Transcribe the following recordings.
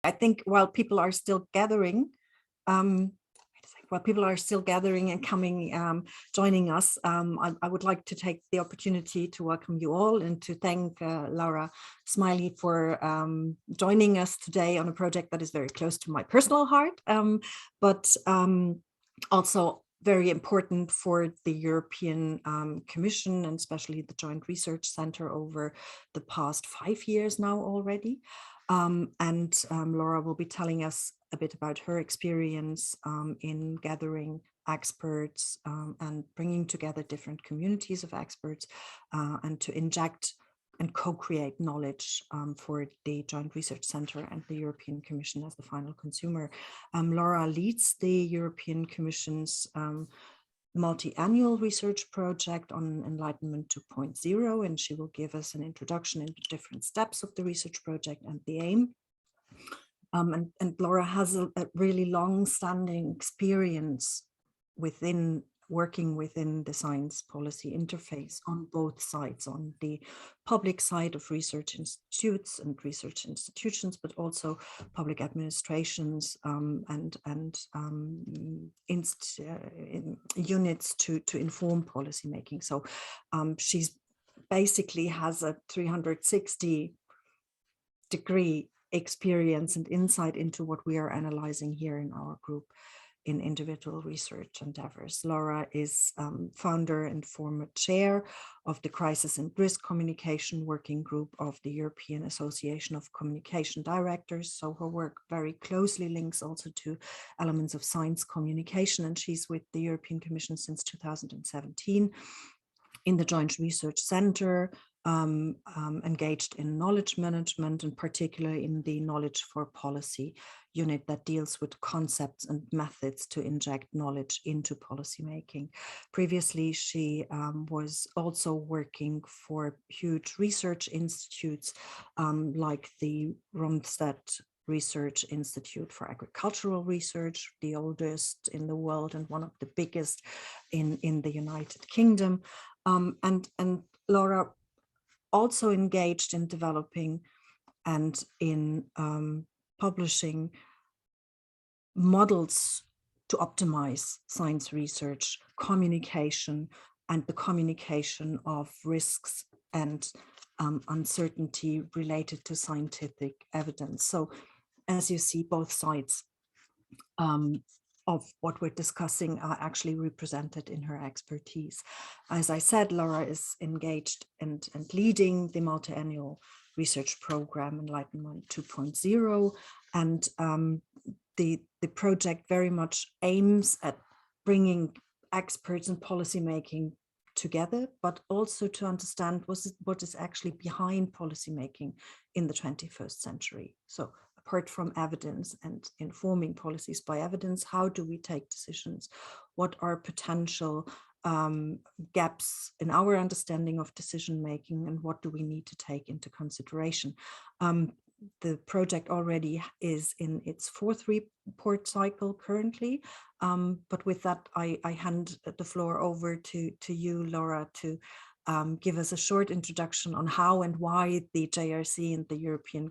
I think while people are still gathering, and coming, joining us, I would like to take the opportunity to welcome you all and to thank Laura Smillie for joining us today on a project that is very close to my personal heart, but also very important for the European Commission, and especially the Joint Research Centre over the past 5 years now already. Laura will be telling us a bit about her experience in gathering experts and bringing together different communities of experts and to inject and co-create knowledge for the Joint Research Centre and the European Commission as the final consumer. Laura leads the European Commission's multi-annual research project on Enlightenment 2.0, and she will give us an introduction into different steps of the research project and the aim. And Laura has a really long-standing experience working within the science policy interface on both sides, on the public side of research institutes and research institutions, but also public administrations and units to inform policymaking. So she's basically has a 360-degree experience and insight into what we are analyzing here in our group in individual research endeavors. Laura is founder and former chair of the Crisis and Risk Communication Working Group of the European Association of Communication Directors. So her work very closely links also to elements of science communication, and she's with the European Commission since 2017 in the Joint Research Centre, engaged in knowledge management, and particularly in the Knowledge for Policy unit that deals with concepts and methods to inject knowledge into policymaking. Previously, she was also working for huge research institutes like the Rundstedt Research Institute for Agricultural Research, the oldest in the world and one of the biggest in the United Kingdom. And Laura also engaged in developing and in publishing models to optimize science research, communication, and the communication of risks and uncertainty related to scientific evidence. So as you see, both sides of what we're discussing are actually represented in her expertise. As I said, Laura is engaged and leading the multi-annual research program Enlightenment 2.0, and the project very much aims at bringing experts and policymaking together, but also to understand what is actually behind policymaking in the 21st century. So apart from evidence and informing policies by evidence, how do we take decisions? What are potential gaps in our understanding of decision making, and what do we need to take into consideration? The project already is in its 4th report cycle currently, but with that, I hand the floor over to you, Laura, to give us a short introduction on how and why the JRC and the European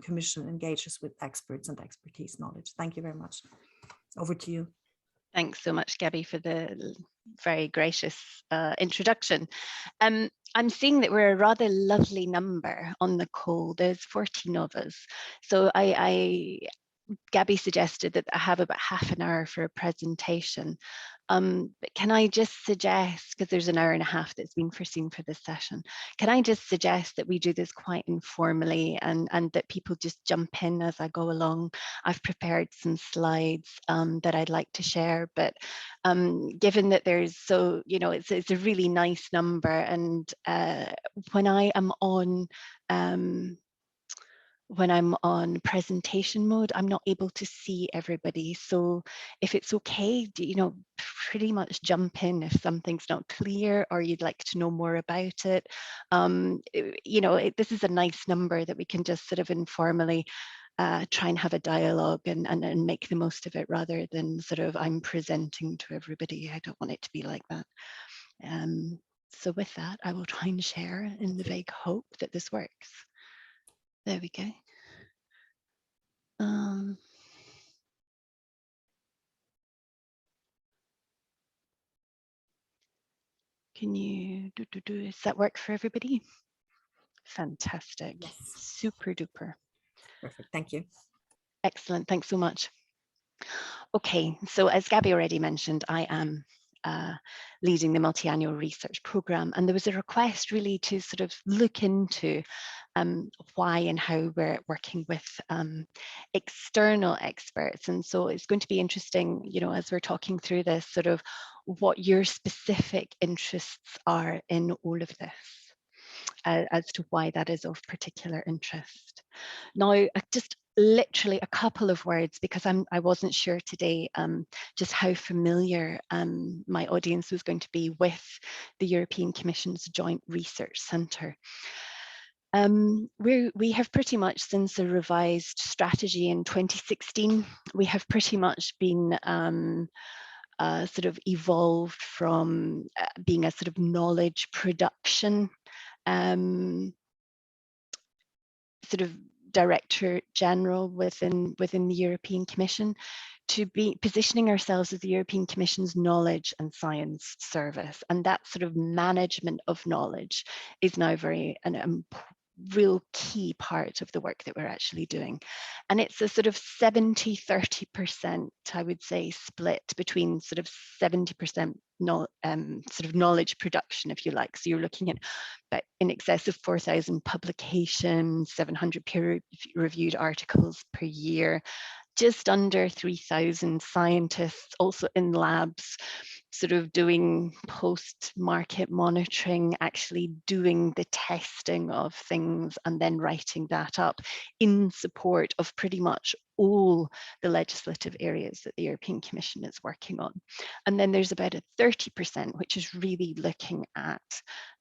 Commission engages with experts and expertise knowledge. Thank you very much. Over to you. Thanks so much, Gabby, for the very gracious introduction. I'm seeing that we're a rather lovely number on the call. There's 14 of us. So Gabby suggested that I have about half an hour for a presentation. But can I just suggest, because there's an hour and a half that's been foreseen for this session, can I just suggest that we do this quite informally and that people just jump in as I go along? I've prepared some slides that I'd like to share, but given that there's it's a really nice number, and when I'm on presentation mode, I'm not able to see everybody. So if it's okay, pretty much jump in if something's not clear or you'd like to know more about it. This is a nice number that we can just sort of informally try and have a dialogue and make the most of it, rather than sort of I'm presenting to everybody. I don't want it to be like that. So with that, I will try and share in the vague hope that this works. There we go. Can you does that work for everybody? Fantastic. Yes. Super duper. Perfect. Thank you. Excellent. Thanks so much. Okay, so as Gabby already mentioned, I am leading the multi-annual research program, and there was a request really to sort of look into why and how we're working with external experts. And so it's going to be interesting, you know, as we're talking through this, sort of what your specific interests are in all of this, as to why that is of particular interest. Now, just literally a couple of words, because I wasn't sure today just how familiar my audience was going to be with the European Commission's Joint Research Centre. We have pretty much, since the revised strategy in 2016, we have pretty much been sort of evolved from being a sort of knowledge production sort of Director General within the European Commission, to be positioning ourselves as the European Commission's knowledge and science service. And that sort of management of knowledge is now an real key part of the work that we're actually doing. And it's a sort of 70-30%, I would say, split between sort of 70% sort of knowledge production, if you like. So you're looking at about in excess of 4,000 publications, 700 peer-reviewed articles per year, just under 3,000 scientists also in labs, sort of doing post-market monitoring, actually doing the testing of things and then writing that up in support of pretty much all the legislative areas that the European Commission is working on. And then there's about a 30%, which is really looking at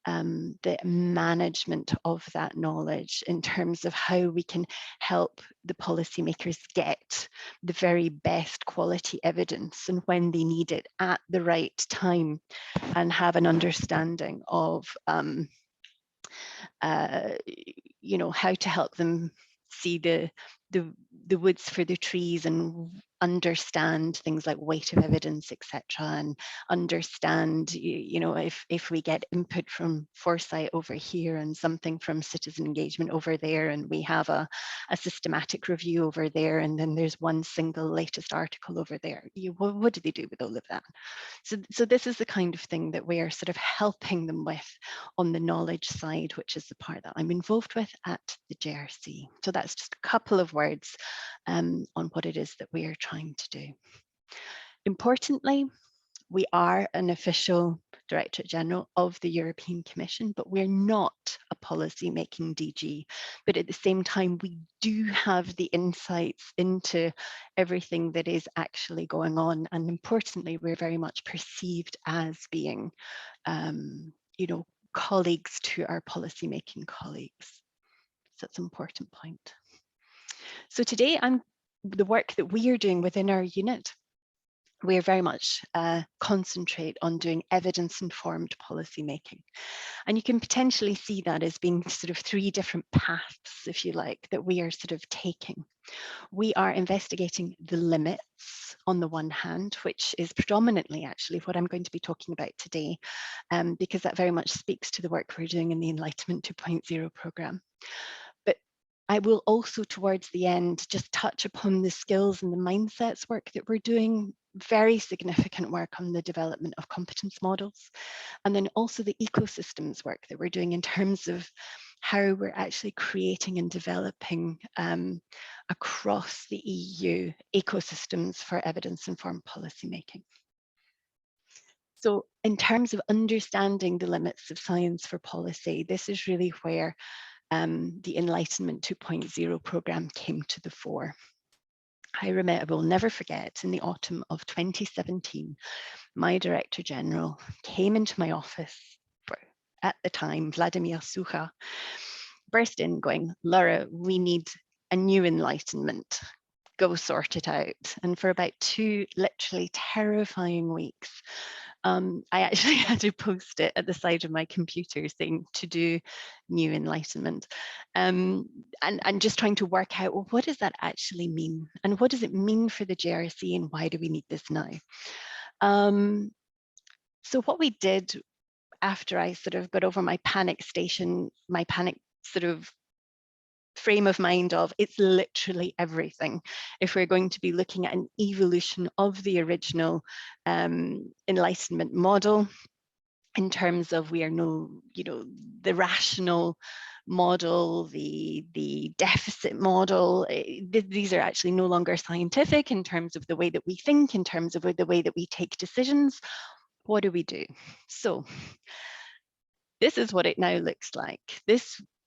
the management of that knowledge in terms of how we can help the policymakers get the very best quality evidence and when they need it at the right time, and have an understanding of you know, how to help them see the woods for the trees and understand things like weight of evidence, etc., and understand, you know, if we get input from foresight over here and something from citizen engagement over there, and we have a systematic review over there, and then there's one single latest article over there, what do they do with all of that? So this is the kind of thing that we are sort of helping them with on the knowledge side, which is the part that I'm involved with at the JRC. So that's just a couple of words on what it is that we are trying to do. Importantly, we are an official Directorate General of the European Commission, but we're not a policy making DG. But at the same time, we do have the insights into everything that is actually going on. And importantly, we're very much perceived as being, you know, colleagues to our policy making colleagues. So that's an important point. So today, the work that we are doing within our unit, we are very much concentrate on doing evidence-informed policy making. And you can potentially see that as being sort of three different paths, if you like, that we are sort of taking. We are investigating the limits on the one hand, which is predominantly actually what I'm going to be talking about today, because that very much speaks to the work we're doing in the Enlightenment 2.0 programme. But I will also, towards the end, just touch upon the skills and the mindsets work that we're doing, very significant work on the development of competence models, and then also the ecosystems work that we're doing in terms of how we're actually creating and developing across the EU ecosystems for evidence-informed policymaking. So in terms of understanding the limits of science for policy, this is really where the Enlightenment 2.0 programme came to the fore. I will never forget, in the autumn of 2017, my Director General came into my office, at the time, Vladimir Sucha, burst in going, "Laura, we need a new Enlightenment. Go sort it out." And for about 2 literally terrifying weeks, I actually had to post it at the side of my computer saying to do new Enlightenment, and just trying to work out, well, what does that actually mean? And what does it mean for the JRC, and why do we need this now? So what we did after I sort of got over my panic station, my panic sort of frame of mind of it's literally everything. If we're going to be looking at an evolution of the original Enlightenment model, in terms of we are no, the rational model, the deficit model, these are actually no longer scientific in terms of the way that we think, in terms of the way that we take decisions. What do we do? So this is what it now looks like.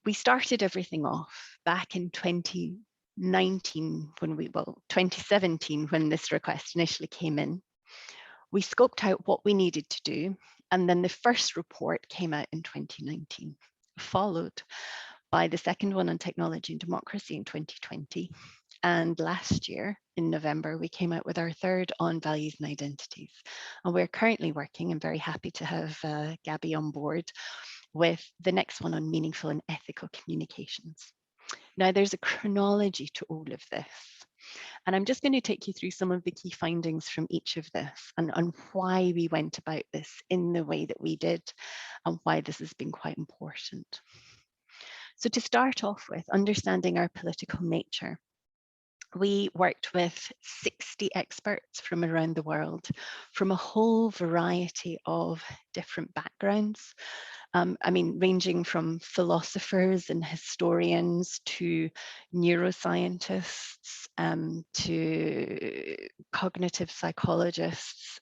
We started everything off back in 2019 well, 2017, when this request initially came in. We scoped out what we needed to do, and then the first report came out in 2019, followed by the second one on technology and democracy in 2020. And last year, in November, we came out with our third on values and identities. And we're currently working, I'm very happy to have Gabby on board, with the next one on meaningful and ethical communications. Now, there's a chronology to all of this. And I'm just going to take you through some of the key findings from each of this and why we went about this in the way that we did and why this has been quite important. So to start off with, understanding our political nature. We worked with 60 experts from around the world, from a whole variety of different backgrounds. Ranging from philosophers and historians to neuroscientists, to cognitive psychologists.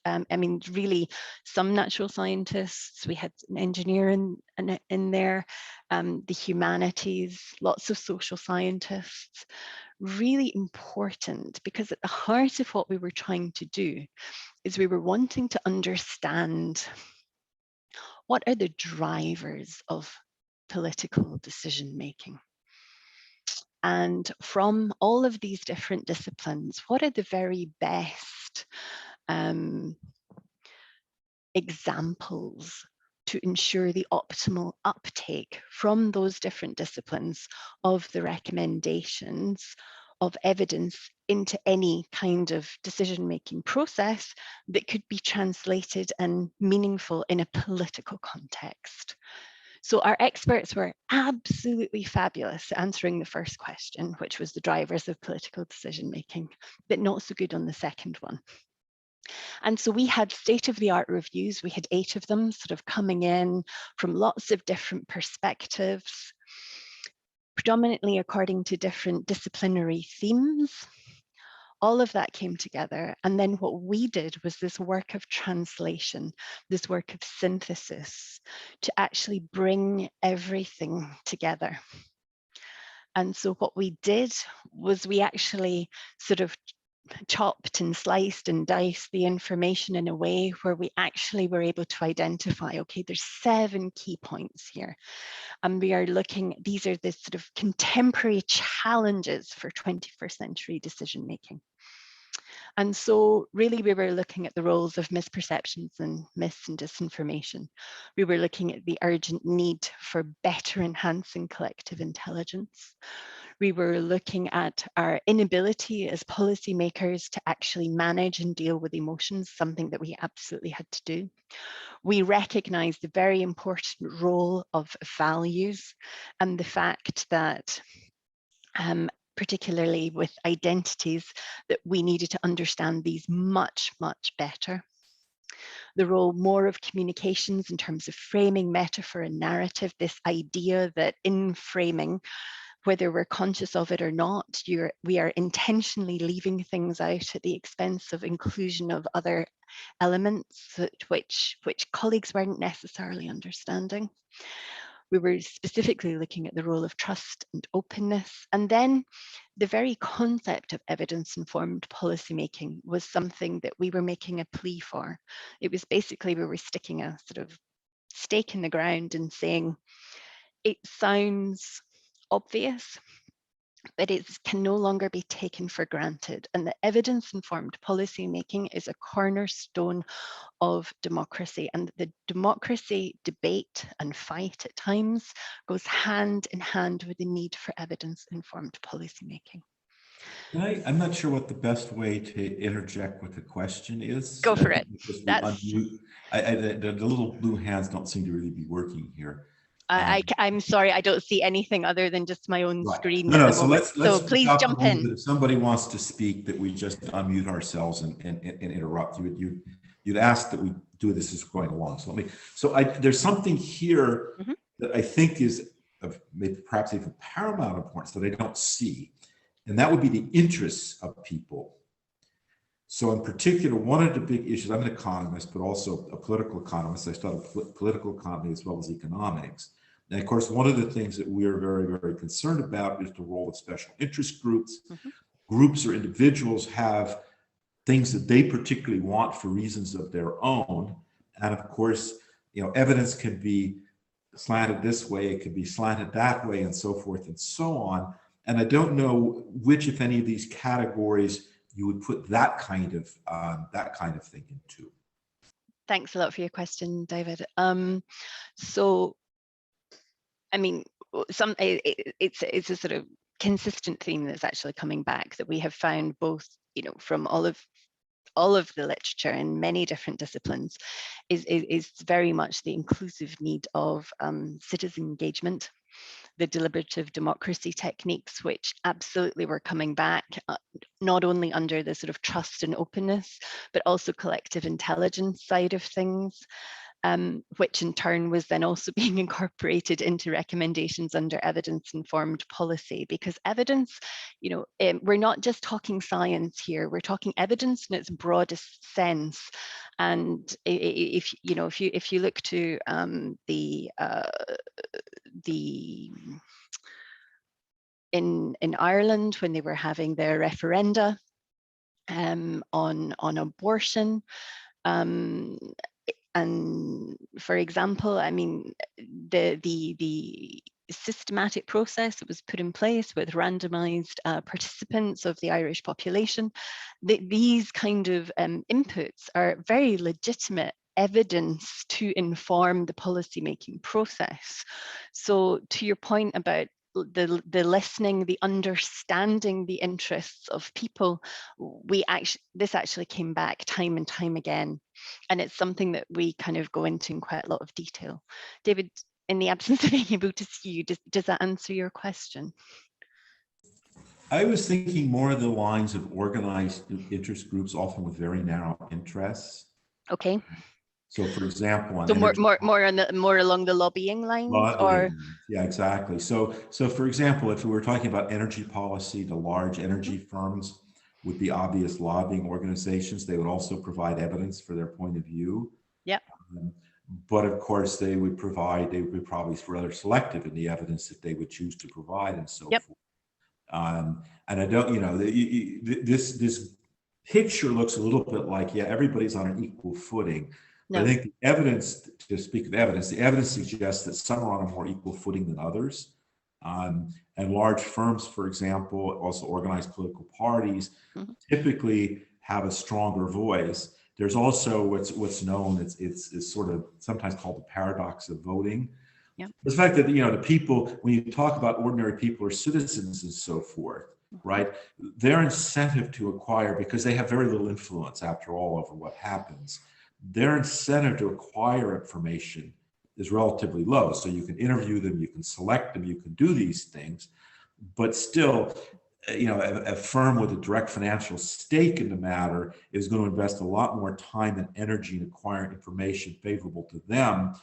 Really some natural scientists. We had an engineer in there, the humanities, lots of social scientists. Really important, because at the heart of what we were trying to do is we were wanting to understand what are the drivers of political decision making. And from all of these different disciplines, what are the very best examples to ensure the optimal uptake from those different disciplines of the recommendations of evidence into any kind of decision-making process that could be translated and meaningful in a political context. So our experts were absolutely fabulous at answering the first question, which was the drivers of political decision-making, but not so good on the second one. And so we had state-of-the-art reviews. We had 8 of them sort of coming in from lots of different perspectives, predominantly according to different disciplinary themes. All of that came together. And then what we did was this work of translation, this work of synthesis, to actually bring everything together. And so what we did was we actually sort of chopped and sliced and diced the information in a way where we actually were able to identify, okay, there's 7 key points here. And we are looking, these are the sort of contemporary challenges for 21st century decision making. And so really we were looking at the roles of misperceptions and myths and disinformation. We were looking at the urgent need for better enhancing collective intelligence. We were looking at our inability as policymakers to actually manage and deal with emotions, something that we absolutely had to do. We recognize the very important role of values and the fact that particularly with identities, that we needed to understand these much, much better. The role more of communications in terms of framing, metaphor and narrative, this idea that in framing, whether we're conscious of it or not, we are intentionally leaving things out at the expense of inclusion of other elements which colleagues weren't necessarily understanding. We were specifically looking at the role of trust and openness. And then the very concept of evidence-informed policymaking was something that we were making a plea for. It was basically, we were sticking a sort of stake in the ground and saying, it sounds obvious, but it can no longer be taken for granted. And the evidence-informed policymaking is a cornerstone of democracy, and the democracy debate and fight at times goes hand in hand with the need for evidence-informed policymaking. I'm not sure what the best way to interject with the question is. Go I for think it. because we That's unmute, the little blue hands don't seem to really be working here. I'm sorry, I don't see anything other than just my own Right. screen No, at no. the So moment. let's So please adopt the jump rule in. that if somebody wants to speak, that we just unmute ourselves and interrupt. You'd ask that we do this as we're going along. So there's something here Mhm. that I think is of maybe perhaps even paramount importance that I don't see, and that would be the interests of people. So in particular, one of the big issues, I'm an economist, but also a political economist. I studied political economy as well as economics. And of course, one of the things that we are very, very concerned about is the role of special interest groups. Mhm. Groups or individuals have things that they particularly want for reasons of their own. And of course, evidence can be slanted this way, it could be slanted that way, and so forth and so on. And I don't know which, if any, of these categories you would put that kind of thing into. Thanks a lot for your question, David. So, I mean, it's a sort of consistent theme that's actually coming back, that we have found both, from all of the literature in many different disciplines, is very much the inclusive need of citizen engagement, the deliberative democracy techniques, which absolutely were coming back, not only under the sort of trust and openness, but also collective intelligence side of things, which in turn was then also being incorporated into recommendations under evidence-informed policy. Because evidence, we're not just talking science here, we're talking evidence in its broadest sense. And if you look to in Ireland, when they were having their referenda on abortion, and for example, I mean, the systematic process that was put in place with randomized participants of the Irish population, these kind of inputs are very legitimate evidence to inform the policymaking process. So to your point about the listening, the understanding the interests of people, this actually came back time and time again. And it's something that we kind of go into in quite a lot of detail. David, in the absence of being able to see you, does that answer your question? I was thinking more of the lines of organized interest groups, often with very narrow interests. Okay. So, for example, on So energy, more along the lobbying lines, or yeah, exactly. So for example, if we were talking about energy policy, the large energy firms would be obvious lobbying organizations. They would also provide evidence for their point of view. yeah, But of course, they would be probably rather selective in the evidence that they would choose to provide, and so yep. forth. And I don't, this picture looks a little bit like, yeah, everybody's on an equal footing. But I No. think the evidence, to speak of evidence, the evidence suggests that some are on a more equal footing than others. And large firms, for example, also organized political parties, typically have a stronger voice. There's also what's known, it's sort of sometimes called the paradox of voting. Yep. The fact that, the people, when you talk about ordinary people or citizens and so forth, right, their incentive to acquire, because they have very little influence after all over what happens, their incentive to acquire information is relatively low. So you can interview them, you can select them, you can do these things, but still, a firm with a direct financial stake in the matter is going to invest a lot more time and energy in acquiring information favorable to them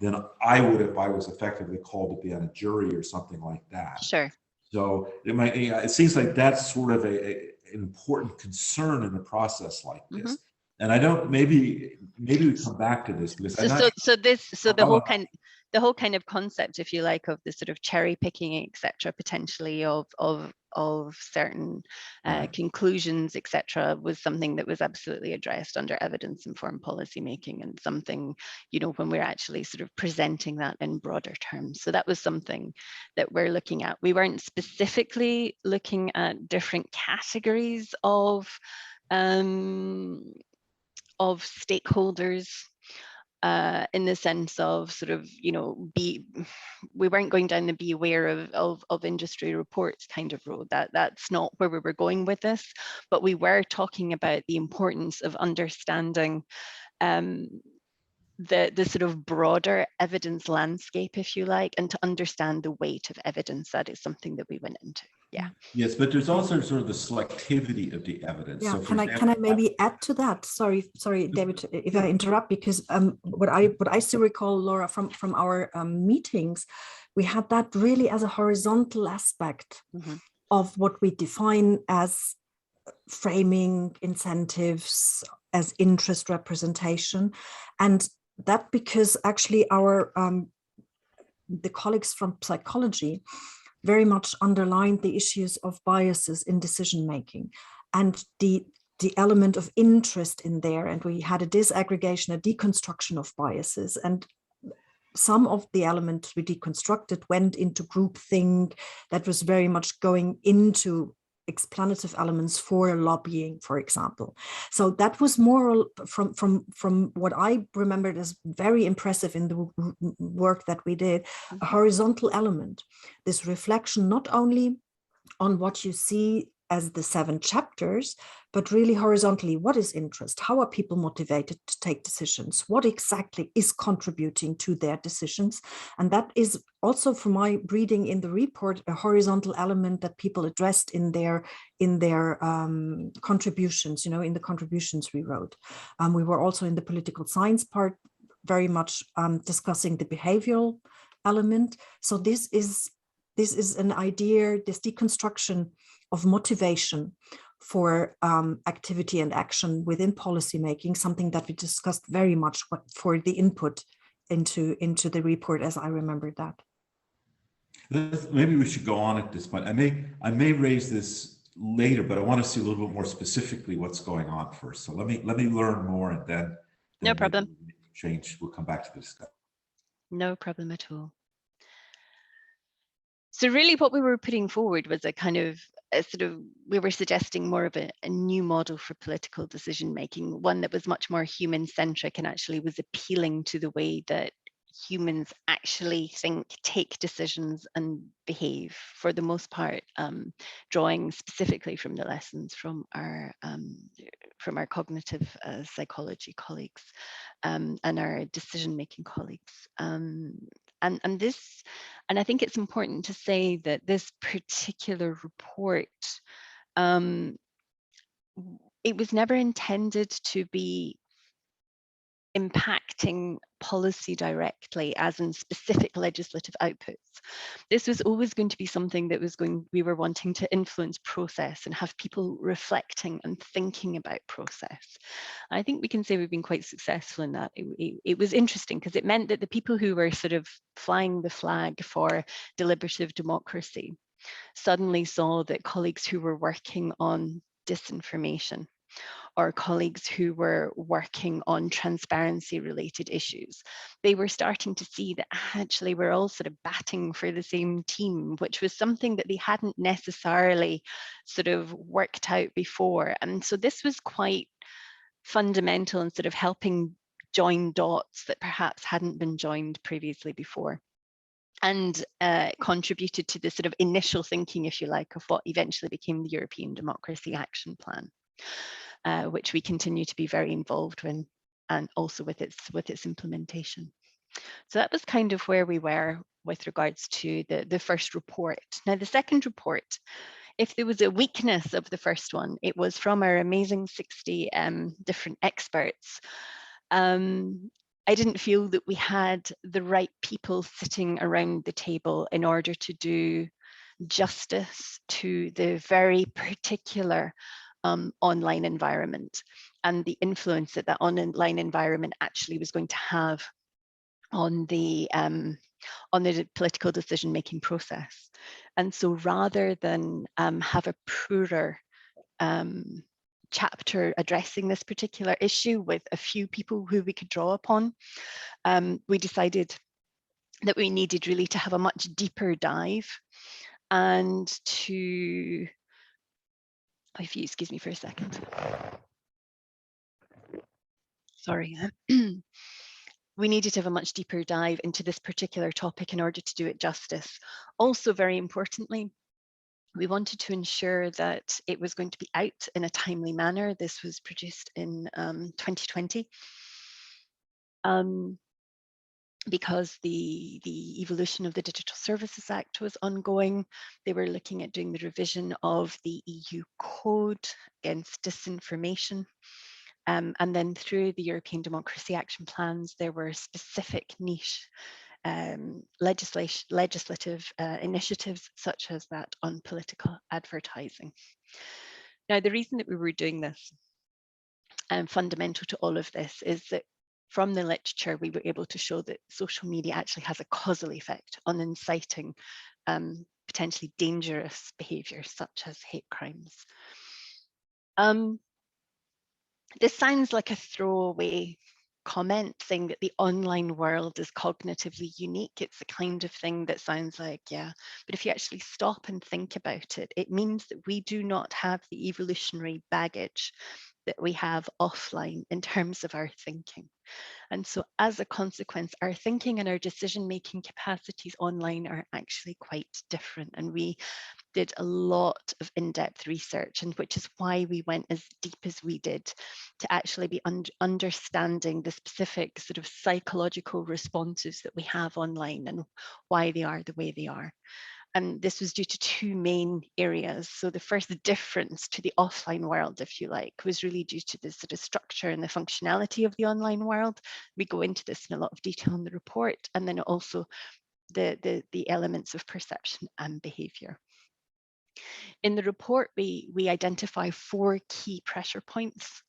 than I would if I was effectively called to be on a jury or something like that. Sure. So it seems like that's sort of an important concern in a process like this. And I don't, maybe we come back to this because the whole kind of concept, if you like, of the sort of cherry picking, etc., potentially of certain conclusions, etc., was something that was absolutely addressed under evidence-informed policymaking, and something, when we're actually sort of presenting that in broader terms. So that was something that we're looking at. We weren't specifically looking at different categories of stakeholders in the sense of sort of, you know, we weren't going down the be aware of industry reports kind of road. That's not where we were going with this, but we were talking about the importance of understanding the sort of broader evidence landscape, if you like, and to understand the weight of evidence. That is something that we went into. Yeah. Yes, but there's also sort of the selectivity of the evidence. Yeah, So can I maybe add to that? Sorry, David, if I interrupt, because what I still recall, Laura, from our meetings, we had that really as a horizontal aspect of what we define as framing, incentives, as interest representation, and that because actually our the colleagues from psychology very much underlined the issues of biases in decision making and the element of interest in there. And we had a disaggregation, a deconstruction of biases. And some of the elements we deconstructed went into groupthink that was very much going into explanative elements for lobbying, for example. So that was more from what I remembered as very impressive in the work that we did, a horizontal element, this reflection not only on what you see as the 7 chapters, but really horizontally, what is interest? How are people motivated to take decisions? What exactly is contributing to their decisions? And that is also, from my reading in the report, a horizontal element that people addressed in their contributions, you know, in the contributions we wrote. We were also in the political science part very much discussing the behavioral element. So this is an idea, this deconstruction of motivation for activity and action within policymaking, something that we discussed very much for the input into the report, as I remember that. Maybe we should go on at this point. I may raise this later, but I want to see a little bit more specifically what's going on first. So let me learn more, and then no problem. Change. We'll come back to this stuff. No problem at all. So really what we were putting forward was we were suggesting more of a new model for political decision making, one that was much more human centric and actually was appealing to the way that humans actually think, take decisions and behave, for the most part, drawing specifically from the lessons from our cognitive psychology colleagues and our decision making colleagues. And I think it's important to say that this particular report, it was never intended to be impacting policy directly, as in specific legislative outputs. This was always going to be something that we were wanting to influence process and have people reflecting and thinking about process. I think we can say we've been quite successful in that. It was interesting because it meant that the people who were sort of flying the flag for deliberative democracy suddenly saw that colleagues who were working on disinformation, or colleagues who were working on transparency related issues, they were starting to see that actually we're all sort of batting for the same team, which was something that they hadn't necessarily sort of worked out before. And so this was quite fundamental in sort of helping join dots that perhaps hadn't been joined previously before, and contributed to the sort of initial thinking, if you like, of what eventually became the European Democracy Action Plan. Which we continue to be very involved in, and also with its implementation. So that was kind of where we were with regards to the first report. Now, the second report, if there was a weakness of the first one, it was from our amazing 60 different experts. I didn't feel that we had the right people sitting around the table in order to do justice to the very particular online environment and the influence that online environment actually was going to have on the political decision-making process. And so rather than have a poorer chapter addressing this particular issue with a few people who we could draw upon, we decided that we needed really to have a much deeper dive and to, if you excuse me for a second. Sorry. we needed to have a much deeper dive into this particular topic in order to do it justice. Also, very importantly, we wanted to ensure that it was going to be out in a timely manner. This was produced in 2020. Because the evolution of the Digital Services Act was ongoing. They were looking at doing the revision of the EU Code against disinformation. And then through the European Democracy Action Plans, there were specific niche legislative initiatives, such as that on political advertising. Now, the reason that we were doing this, and fundamental to all of this, is that from the literature, we were able to show that social media actually has a causal effect on inciting potentially dangerous behaviour, such as hate crimes. This sounds like a throwaway comment saying that the online world is cognitively unique. It's the kind of thing that sounds like, yeah, but if you actually stop and think about it, it means that we do not have the evolutionary baggage that we have offline in terms of our thinking. And so as a consequence, our thinking and our decision-making capacities online are actually quite different. And we did a lot of in-depth research, and which is why we went as deep as we did to actually be understanding the specific sort of psychological responses that we have online and why they are the way they are. And this was due to two main areas. So the first difference to the offline world, if you like, was really due to the sort of structure and the functionality of the online world. We go into this in a lot of detail in the report, and then also the elements of perception and behaviour. In the report, we identify 4 key pressure points,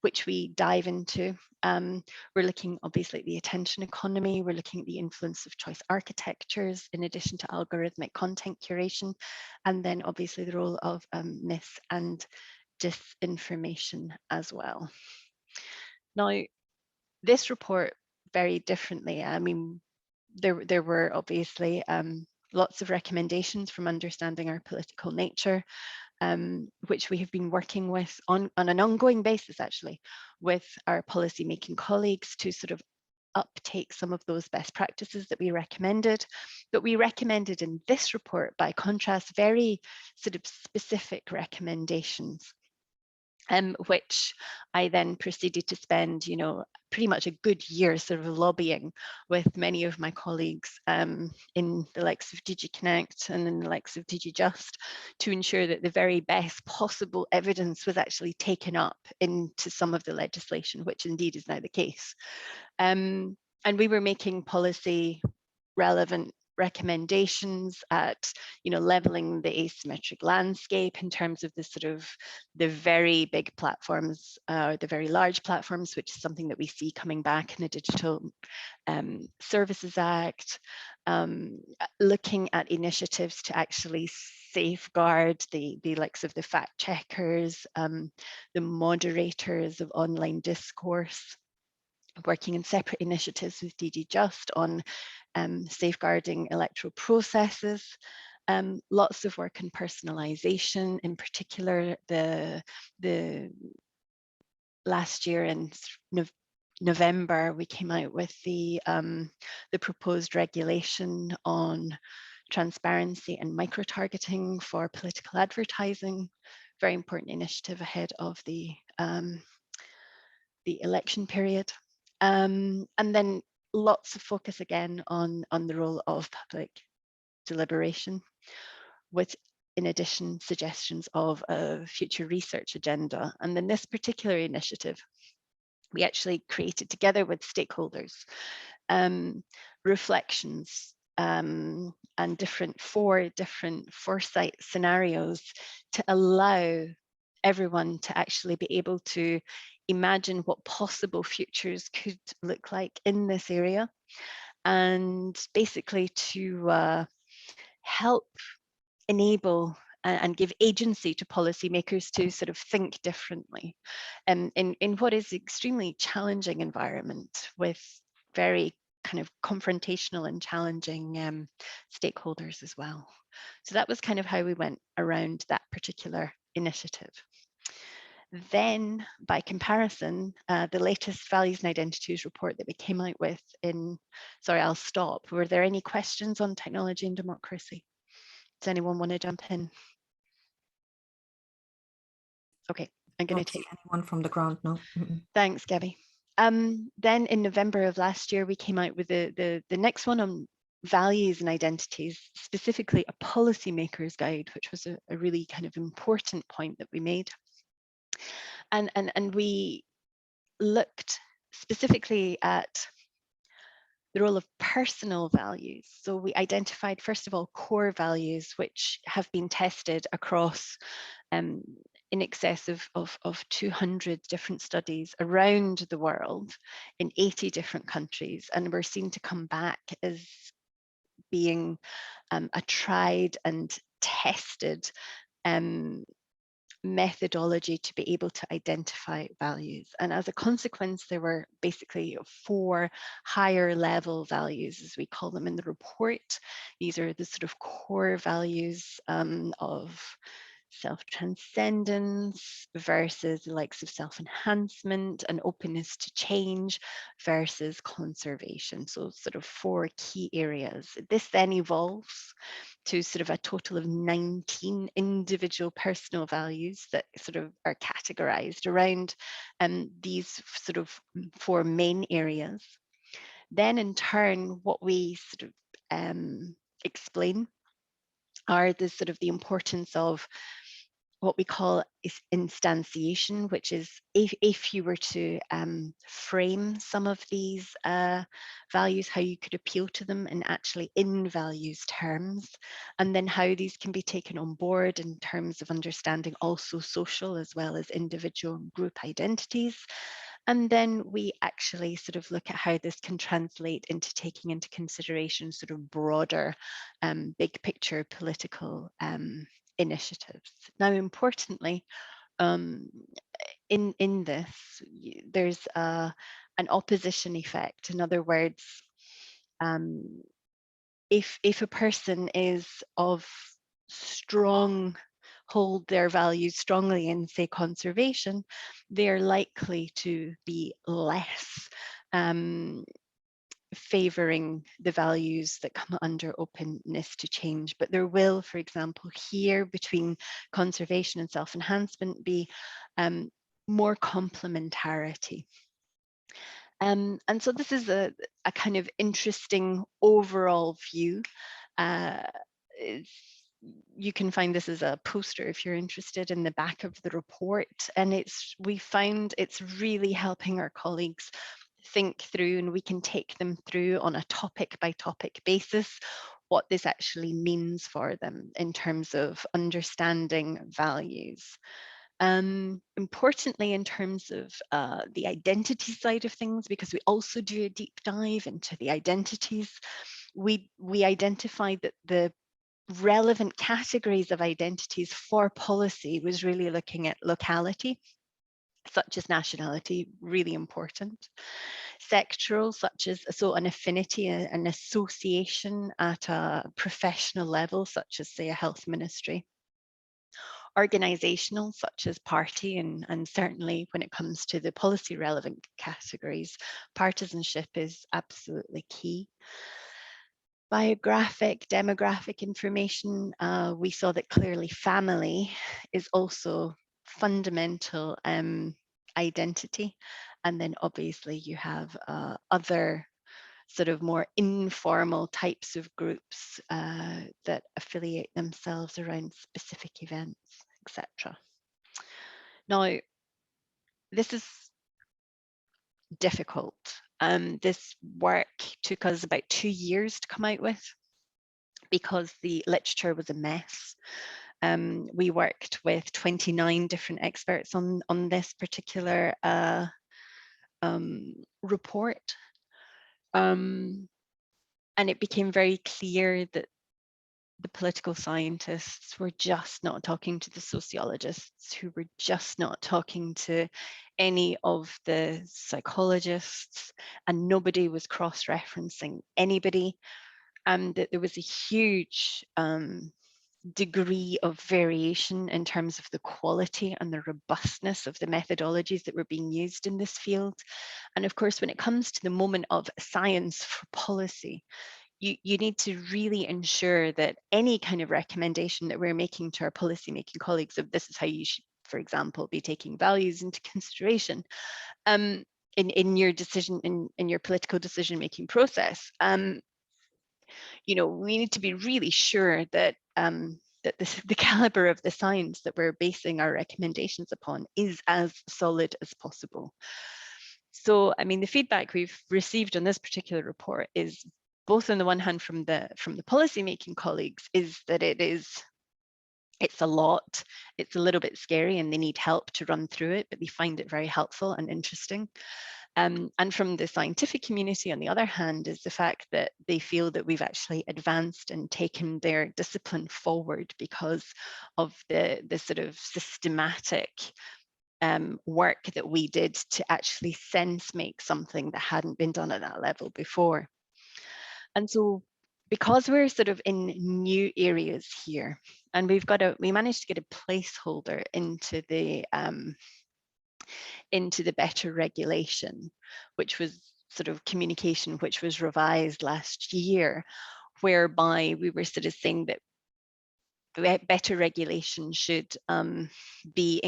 which we dive into. We're looking obviously at the attention economy, we're looking at the influence of choice architectures, in addition to algorithmic content curation, and then obviously the role of myth and disinformation as well. Now, this report very differently. I mean, there were obviously lots of recommendations from understanding our political nature, which we have been working with on an ongoing basis, actually, with our policymaking colleagues to sort of uptake some of those best practices that we recommended. But we recommended in this report, by contrast, very sort of specific recommendations, which I then proceeded to spend, you know, pretty much a good year sort of lobbying with many of my colleagues in the likes of DG Connect and in the likes of DG Just, to ensure that the very best possible evidence was actually taken up into some of the legislation, which indeed is now the case. And we were making policy relevant recommendations at, you know, leveling the asymmetric landscape in terms of the sort of the very big platforms, the very large platforms, which is something that we see coming back in the Digital Services Act, looking at initiatives to actually safeguard the likes of the fact checkers, the moderators of online discourse, working in separate initiatives with DG Just on safeguarding electoral processes, lots of work in personalization, in particular the last year in November, we came out with the proposed regulation on transparency and micro-targeting for political advertising, very important initiative ahead of the election period. And then lots of focus again on the role of public deliberation, with, in addition, suggestions of a future research agenda. And then this particular initiative, we actually created together with stakeholders reflections and four different foresight scenarios to allow everyone to actually be able to imagine what possible futures could look like in this area, and basically to help enable and give agency to policymakers to sort of think differently in what is extremely challenging environment with very kind of confrontational and challenging stakeholders as well. So that was kind of how we went around that particular initiative. Then, by comparison, the latest values and identities report that we came out with in, sorry, I'll stop. Were there any questions on technology and democracy? Does anyone want to jump in? Okay, I'm going to take anyone from the ground. No. Thanks, Gabby. Then in November of last year, we came out with the next one on values and identities, specifically a policymaker's guide, which was a really kind of important point that we made. And we looked specifically at the role of personal values. So we identified, first of all, core values, which have been tested across in excess of 200 different studies around the world in 80 different countries. And we're seen to come back as being a tried and tested methodology to be able to identify values. And as a consequence, there were basically 4 higher level values, as we call them in the report. These are the sort of core values of self-transcendence versus the likes of self-enhancement and openness to change versus conservation. So sort of 4 key areas. This then evolves to sort of a total of 19 individual personal values that sort of are categorized around these sort of 4 main areas. Then in turn, what we sort of explain are the sort of the importance of what we call is instantiation, which is if you were to frame some of these values, how you could appeal to them and actually in values terms, and then how these can be taken on board in terms of understanding also social as well as individual group identities. And then we actually sort of look at how this can translate into taking into consideration sort of broader big picture political initiatives. Now, importantly, in this, there's an opposition effect. In other words, if a person is of strong, hold their values strongly in, say, conservation, they're likely to be less favouring the values that come under openness to change. But there will, for example, here between conservation and self-enhancement be more complementarity. And so this is a kind of interesting overall view. You can find this as a poster if you're interested in the back of the report. And we found it's really helping our colleagues think through, and we can take them through on a topic by topic basis what this actually means for them in terms of understanding values. Importantly, in terms of the identity side of things, because we also do a deep dive into the identities, we identified that the relevant categories of identities for policy was really looking at locality, such as nationality, really important. Sectoral, such as, so an affinity, an association at a professional level, such as, say, a health ministry. Organizational, such as party, and certainly when it comes to the policy relevant categories, partisanship is absolutely key. Biographic, demographic information, we saw that clearly family is also fundamental identity. And then obviously you have other sort of more informal types of groups that affiliate themselves around specific events, etc. Now, this is difficult. This work took us about 2 years to come out with because the literature was a mess. We worked with 29 different experts on this particular report. And it became very clear that the political scientists were just not talking to the sociologists, who were just not talking to any of the psychologists, and nobody was cross-referencing anybody. And that there was a huge degree of variation in terms of the quality and the robustness of the methodologies that were being used in this field. And of course, when it comes to the moment of science for policy, you need to really ensure that any kind of recommendation that we're making to our policymaking colleagues of this is how you should, for example, be taking values into consideration in your decision, in your political decision-making process. You know, we need to be really sure that that the caliber of the science that we're basing our recommendations upon is as solid as possible. So, I mean, the feedback we've received on this particular report is both on the one hand from the policymaking colleagues is that it's a lot, it's a little bit scary and they need help to run through it, but they find it very helpful and interesting. And from the scientific community, on the other hand, is the fact that they feel that we've actually advanced and taken their discipline forward because of the sort of systematic work that we did to actually sense make something that hadn't been done at that level before. And so because we're sort of in new areas here, and we managed to get a placeholder into the better regulation, which was sort of communication, which was revised last year, whereby we were sort of saying that better regulation should be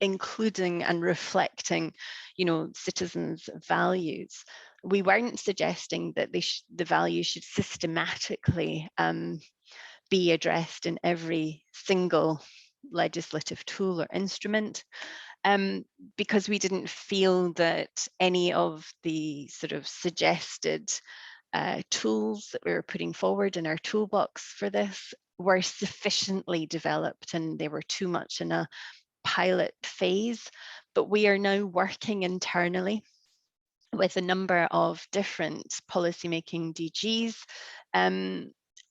including and reflecting, you know, citizens' values. We weren't suggesting that the values should systematically be addressed in every single legislative tool or instrument, because we didn't feel that any of the sort of suggested tools that we were putting forward in our toolbox for this were sufficiently developed and they were too much in a pilot phase. But we are now working internally with a number of different policymaking DGs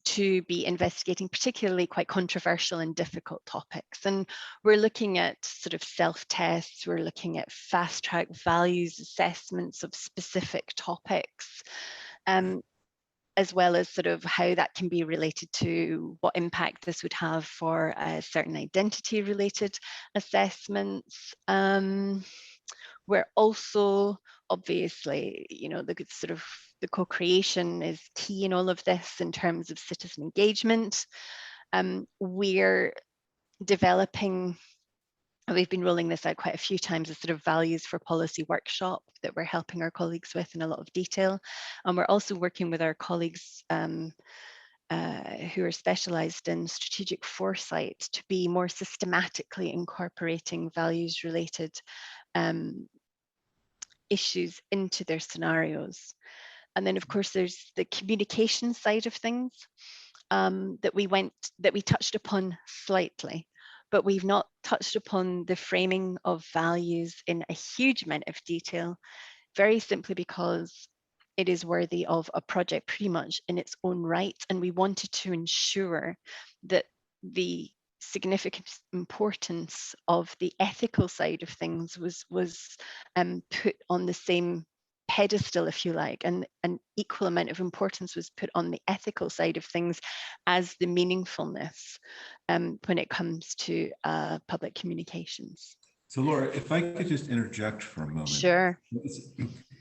to be investigating particularly quite controversial and difficult topics. And we're looking at sort of self-tests, we're looking at fast-track values assessments of specific topics, as well as sort of how that can be related to what impact this would have for certain identity-related assessments. We're also, obviously, you know, the sort of the co-creation is key in all of this in terms of citizen engagement. We're developing, we've been rolling this out quite a few times, a sort of values for policy workshop that we're helping our colleagues with in a lot of detail. And we're also working with our colleagues who are specialised in strategic foresight to be more systematically incorporating values related issues into their scenarios. And then of course there's the communication side of things that we touched upon slightly, but we've not touched upon the framing of values in a huge amount of detail, very simply because it is worthy of a project pretty much in its own right. And we wanted to ensure that the significant importance of the ethical side of things was put on the same pedestal, if you like, and an equal amount of importance was put on the ethical side of things as the meaningfulness when it comes to public communications. So Laura, if I could just interject for a moment. Sure.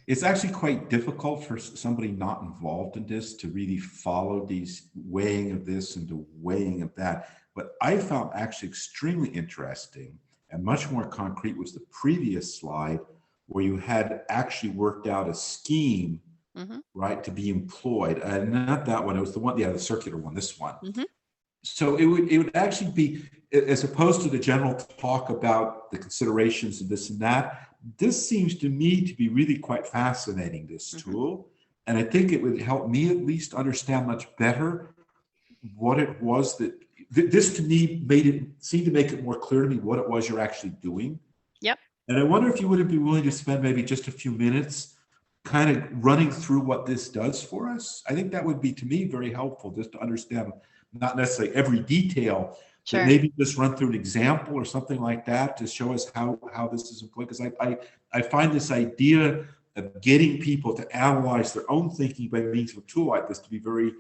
It's actually quite difficult for somebody not involved in this to really follow these weighing of this and the weighing of that. What I found actually extremely interesting and much more concrete was the previous slide where you had actually worked out a scheme, right, to be employed. Not that one, it was the one, yeah, the circular one, this one. So it would actually be, as opposed to the general talk about the considerations of this and that, this seems to me to be really quite fascinating, this tool. And I think it would help me at least understand much better what it was that, this to me seemed to make it more clear to me what it was you're actually doing. Yep. And I wonder if you wouldn't be willing to spend maybe just a few minutes kind of running through what this does for us. I think that would be, to me, very helpful just to understand not necessarily every detail, Sure. but maybe just run through an example or something like that to show us how this is employed. Because I find this idea of getting people to analyze their own thinking by means of a tool like this to be very,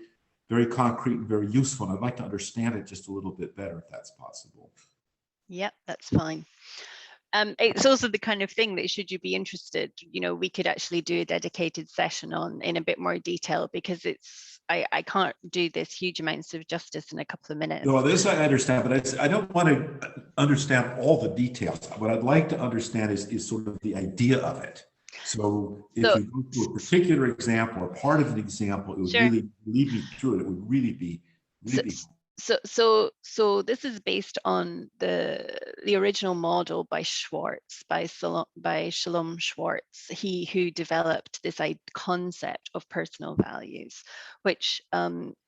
very concrete and very useful. And I'd like to understand it just a little bit better if that's possible. Yep, that's fine. It's also the kind of thing that, should you be interested, you know, we could actually do a dedicated session on in a bit more detail, because I can't do this huge amounts of justice in a couple of minutes. No, this I understand, but I don't want to understand all the details. What I'd like to understand is sort of the idea of it. So if you go through a particular example or part of an example, it would Sure. really lead me through it. It would really be So this is based on the original model by Schwartz, by Shalom Schwartz, he who developed this concept of personal values, which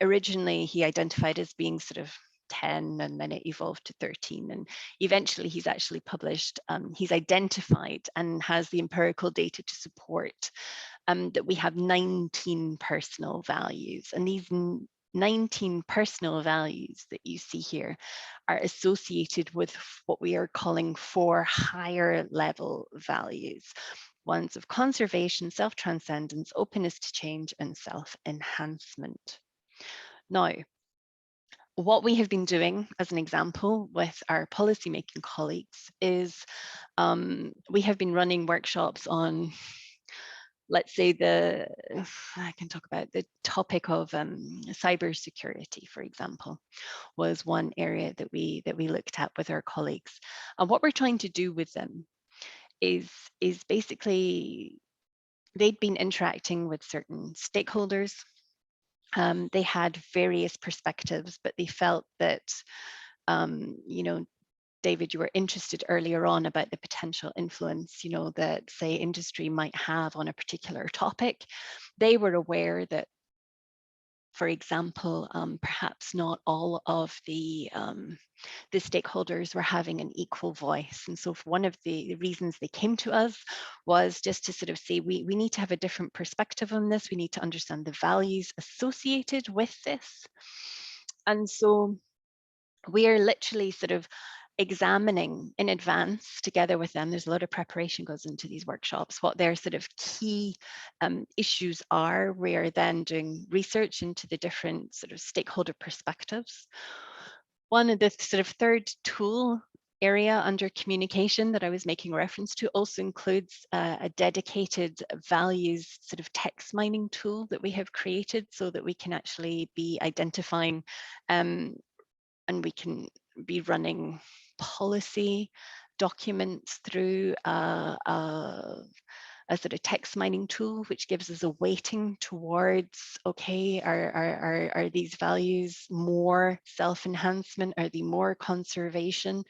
originally he identified as being sort of 10, and then it evolved to 13, and eventually he's actually published, he's identified and has the empirical data to support that we have 19 personal values, and these 19 personal values that you see here are associated with what we are calling 4 higher level values: ones of conservation, self-transcendence, openness to change, and self-enhancement. Now, what we have been doing, as an example, with our policymaking colleagues is we have been running workshops on, let's say, I can talk about the topic of cybersecurity, for example, was one area that we looked at with our colleagues. And what we're trying to do with them is basically, they'd been interacting with certain stakeholders. They had various perspectives, but they felt that, you know, David, you were interested earlier on about the potential influence, you know, that, say, industry might have on a particular topic. They were aware that, for example, perhaps not all of the stakeholders were having an equal voice. And so one of the reasons they came to us was just to sort of say, we need to have a different perspective on this. We need to understand the values associated with this. And so we are literally sort of examining in advance together with them. There's a lot of preparation goes into these workshops, what their sort of key issues are. We are then doing research into the different sort of stakeholder perspectives. One of the sort of third tool area under communication that I was making reference to also includes a dedicated values sort of text mining tool that we have created, so that we can actually be identifying and we can be running policy documents through a sort of text mining tool, which gives us a weighting towards, okay, are these values more self-enhancement? Are they more conservation?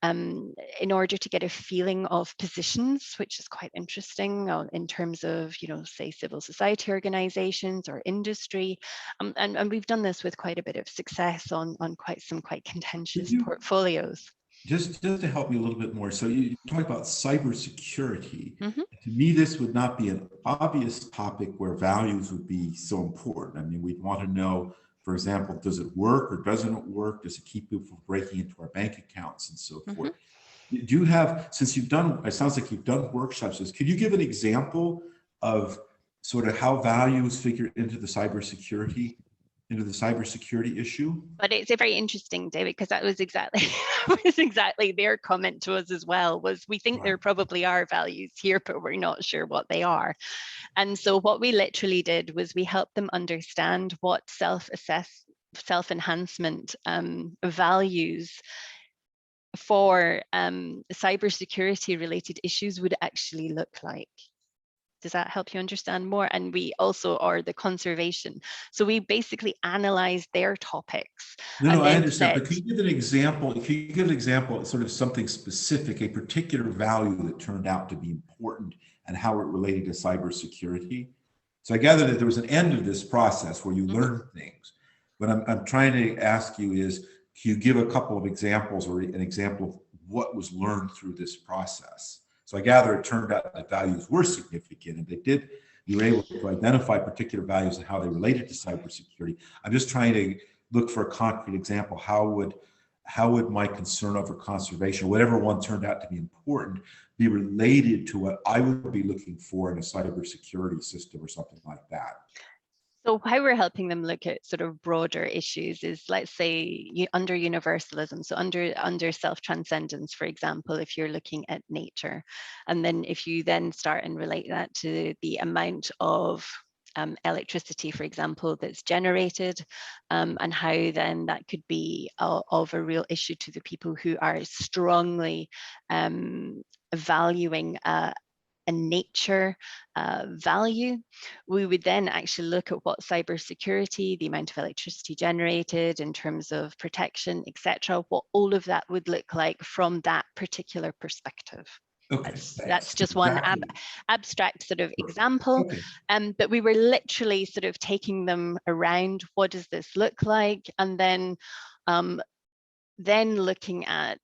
In order to get a feeling of positions, which is quite interesting in terms of, you know, say, civil society organizations or industry. And we've done this with quite a bit of success on some quite contentious portfolios. Just to help me a little bit more. So you talk about cybersecurity. To me, this would not be an obvious topic where values would be so important. I mean, we'd want to know, for example, does it work or doesn't it work? Does it keep people from breaking into our bank accounts and so forth? Do you have, since you've done, it sounds like you've done workshops, could you give an example of sort of how values figure into the cybersecurity issue? But it's very interesting, David, because that was exactly their comment to us as well, was we think there probably are values here, but we're not sure what they are. And so what we literally did was we helped them understand what self-enhancement values for cybersecurity related issues would actually look like. Does that help you understand more? And we also are the conservation. So we basically analyze their topics. No, I understand. But can you give an example? Can you give an example, sort of something specific, a particular value that turned out to be important and how it related to cybersecurity? So I gather that there was an end of this process where you learn things. What I'm trying to ask you is, can you give a couple of examples or an example of what was learned through this process? So I gather it turned out that values were significant, and you were able to identify particular values and how they related to cybersecurity. I'm just trying to look for a concrete example. How would my concern over conservation, whatever one turned out to be important, be related to what I would be looking for in a cybersecurity system or something like that? So how we're helping them look at sort of broader issues is, let's say, under universalism, so under self-transcendence, for example, if you're looking at nature, and then if you then start and relate that to the amount of electricity, for example, that's generated, and how then that could be of a real issue to the people who are strongly valuing a nature value, we would then actually look at what cybersecurity, the amount of electricity generated in terms of protection, etc., what all of that would look like from that particular perspective. Okay, that's just one abstract sort of example. Okay. But we were literally sort of taking them around, what does this look like? And then looking at,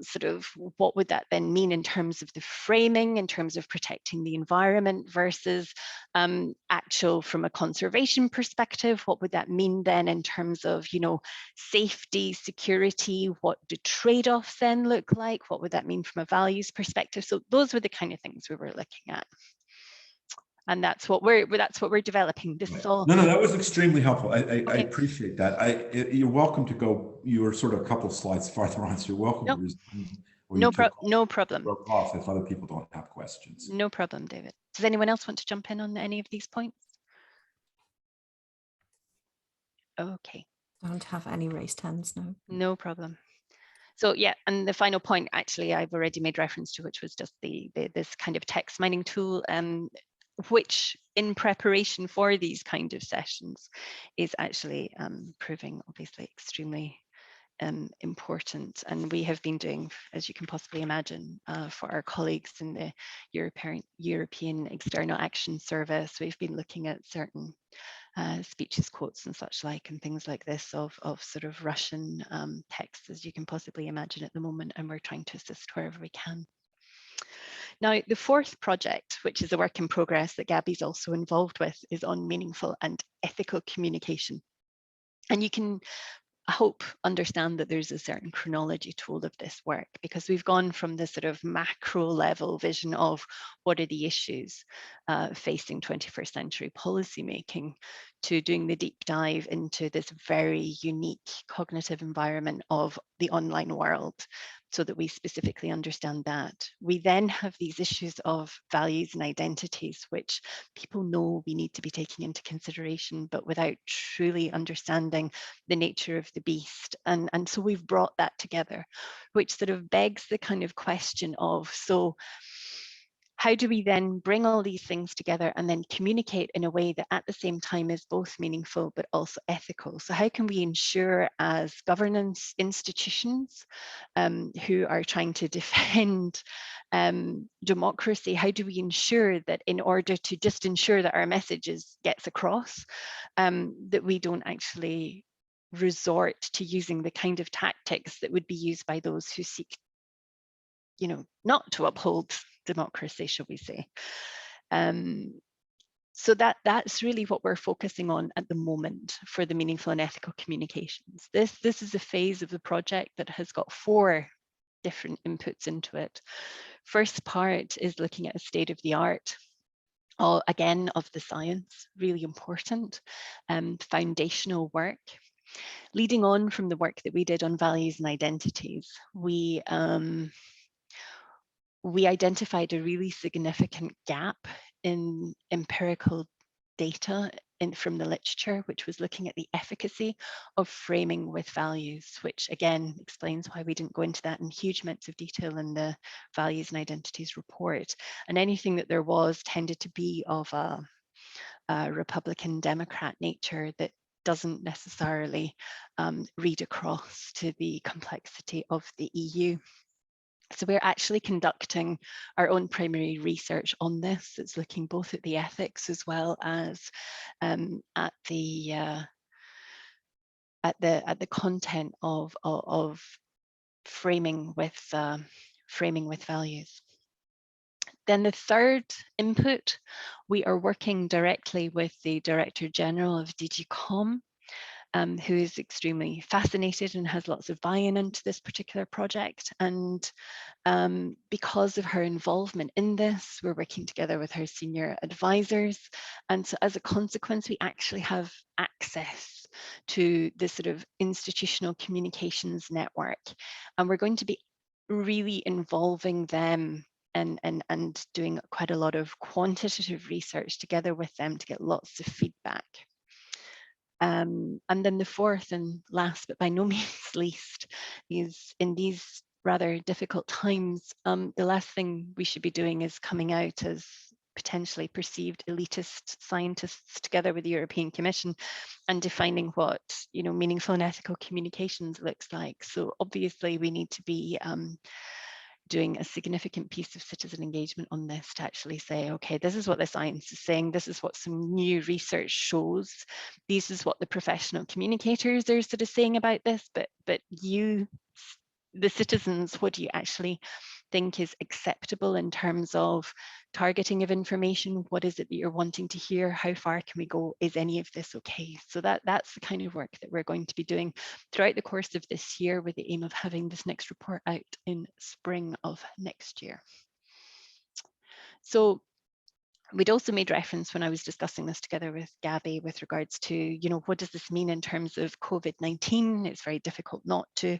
sort of what would that then mean in terms of the framing, in terms of protecting the environment versus actual from a conservation perspective, what would that mean then in terms of, safety, security, what do trade-offs then look like? What would that mean from a values perspective? So those were the kind of things we were looking at. And that's what we're developing. This is all. No, that was extremely helpful. I Okay. appreciate that. You're welcome to go. You were sort of a couple of slides farther on, so you're welcome to resume. No problem. Broke off if other people don't have questions. No problem, David. Does anyone else want to jump in on any of these points? Okay. Don't have any raised hands, no. No problem. So yeah, and the final point, actually, I've already made reference to, which was just this kind of text mining tool, which in preparation for these kind of sessions is actually proving obviously extremely important. And we have been doing, as you can possibly imagine, for our colleagues in the European External Action Service, we've been looking at certain speeches, quotes and such like, and things like this of sort of Russian texts, as you can possibly imagine at the moment, and we're trying to assist wherever we can. Now, the fourth project, which is a work in progress that Gabby's also involved with, is on meaningful and ethical communication. And you can, I hope, understand that there's a certain chronology to all of this work, because we've gone from this sort of macro level vision of what are the issues facing 21st century policymaking to doing the deep dive into this very unique cognitive environment of the online world, so that we specifically understand that. We then have these issues of values and identities, which people know we need to be taking into consideration, but without truly understanding the nature of the beast. And so we've brought that together, which sort of begs the kind of question of, so how do we then bring all these things together and then communicate in a way that at the same time is both meaningful but also ethical? So how can we ensure, as governance institutions who are trying to defend democracy, how do we ensure that in order to just ensure that our message gets across, that we don't actually resort to using the kind of tactics that would be used by those who seek, not to uphold democracy, shall we say. So that's really what we're focusing on at the moment for the meaningful and ethical communications. This is a phase of the project that has got 4 different inputs into it. First part is looking at a state of the art, again, of the science, really important, foundational work. Leading on from the work that we did on values and identities, we identified a really significant gap in empirical data from the literature, which was looking at the efficacy of framing with values, which again explains why we didn't go into that in huge amounts of detail in the values and identities report. And anything that there was tended to be of a Republican Democrat nature that doesn't necessarily read across to the complexity of the EU. So we're actually conducting our own primary research on this. It's looking both at the ethics as well as at the content of framing with values. Then the third input, we are working directly with the Director General of DG COM who is extremely fascinated and has lots of buy-in into this particular project. And because of her involvement in this, we're working together with her senior advisors. And so as a consequence, we actually have access to this sort of institutional communications network. And we're going to be really involving them and doing quite a lot of quantitative research together with them to get lots of feedback. And then the fourth and last, but by no means least, is in these rather difficult times, the last thing we should be doing is coming out as potentially perceived elitist scientists together with the European Commission and defining what, you know, meaningful and ethical communications looks like. So obviously we need to be doing a significant piece of citizen engagement on this to actually say, okay, this is what the science is saying, this is what some new research shows, this is what the professional communicators are sort of saying about this, but you, the citizens, what do you actually think is acceptable in terms of targeting of information? What is it that you're wanting to hear? How far can we go? Is any of this okay? So that's the kind of work that we're going to be doing throughout the course of this year, with the aim of having this next report out in spring of next year. So we'd also made reference when I was discussing this together with Gabby with regards to, you know, what does this mean in terms of COVID-19? It's very difficult not to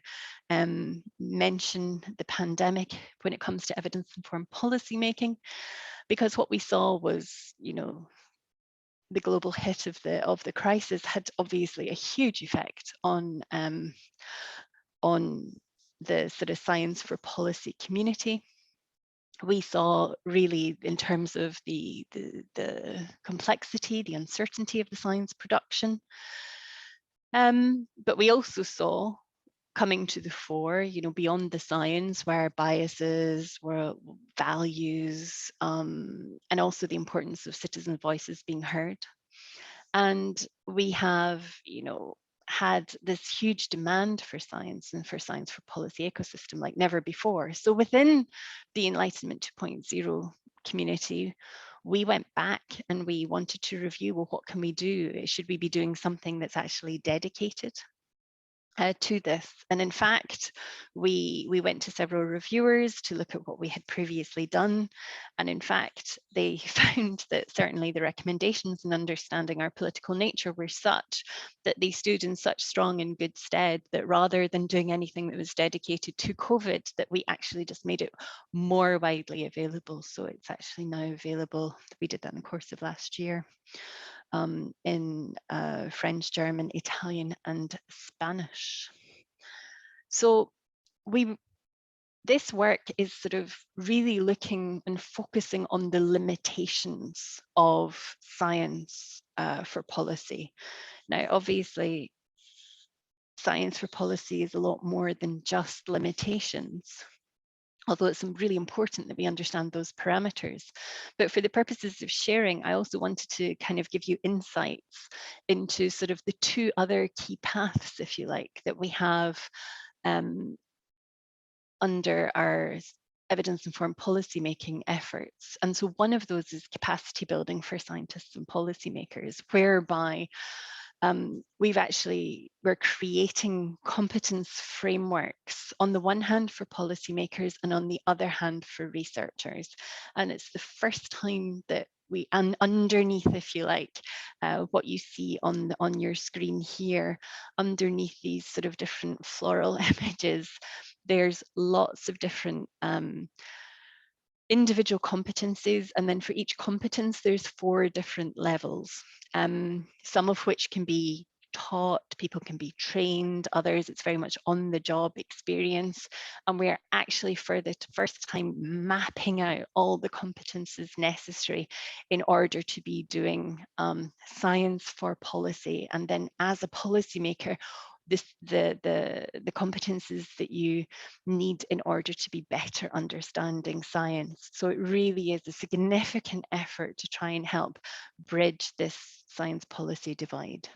mention the pandemic when it comes to evidence-informed policymaking, because what we saw was, you know, the global hit of the crisis had obviously a huge effect on the sort of science for policy community. We saw really in terms of the complexity, the uncertainty of the science production. But we also saw coming to the fore, you know, beyond the science, where biases, where values, and also the importance of citizen voices being heard. And we have, you know, had this huge demand for science and for science for policy ecosystem like never before. So within the Enlightenment 2.0 community, we went back and we wanted to review, well, what can we do? Should we be doing something that's actually dedicated to this? And in fact, we went to several reviewers to look at what we had previously done. And in fact, they found that certainly the recommendations in understanding our political nature were such that they stood in such strong and good stead that rather than doing anything that was dedicated to COVID, that we actually just made it more widely available. So it's actually now available. We did that in the course of last year. In French, German, Italian, and Spanish. So this work is sort of really looking and focusing on the limitations of science for policy. Now, obviously, science for policy is a lot more than just limitations, although it's really important that we understand those parameters. But for the purposes of sharing, I also wanted to kind of give you insights into sort of the two other key paths, if you like, that we have under our evidence-informed policymaking efforts. And so one of those is capacity building for scientists and policymakers, whereby we're creating competence frameworks on the one hand for policymakers and on the other hand for researchers. And it's the first time that we, and underneath, if you like, what you see on your screen here, underneath these sort of different floral images, there's lots of different individual competencies, and then for each competence there's 4 different levels, some of which can be taught, people can be trained, others it's very much on the job experience, and we're actually for the first time mapping out all the competences necessary in order to be doing science for policy. And then as a policymaker, the competences that you need in order to be better understanding science. So it really is a significant effort to try and help bridge this science policy divide.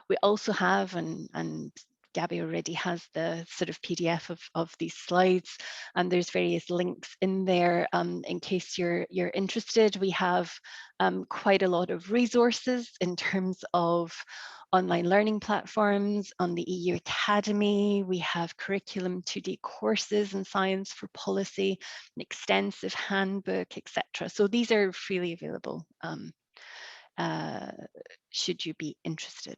We also have, and Gabby already has the sort of PDF of these slides, and there's various links in there in case you're interested. We have quite a lot of resources in terms of online learning platforms on the EU Academy. We have curriculum 2D courses in science for policy, an extensive handbook, etc. So these are freely available should you be interested.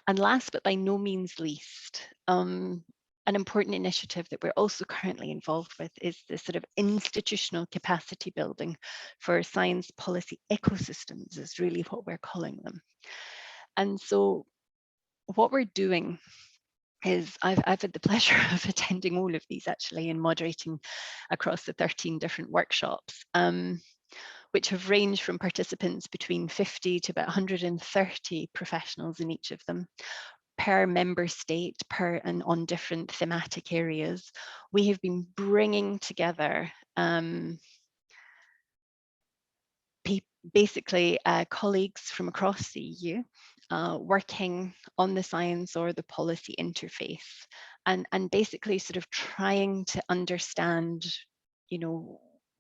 And last but by no means least, an important initiative that we're also currently involved with is the sort of institutional capacity building for science policy ecosystems, is really what we're calling them. And so what we're doing is I've had the pleasure of attending all of these actually and moderating across the 13 different workshops, which have ranged from participants between 50 to about 130 professionals in each of them, per member state, and on different thematic areas. We have been bringing together basically colleagues from across the EU working on the science or the policy interface, and basically sort of trying to understand, you know,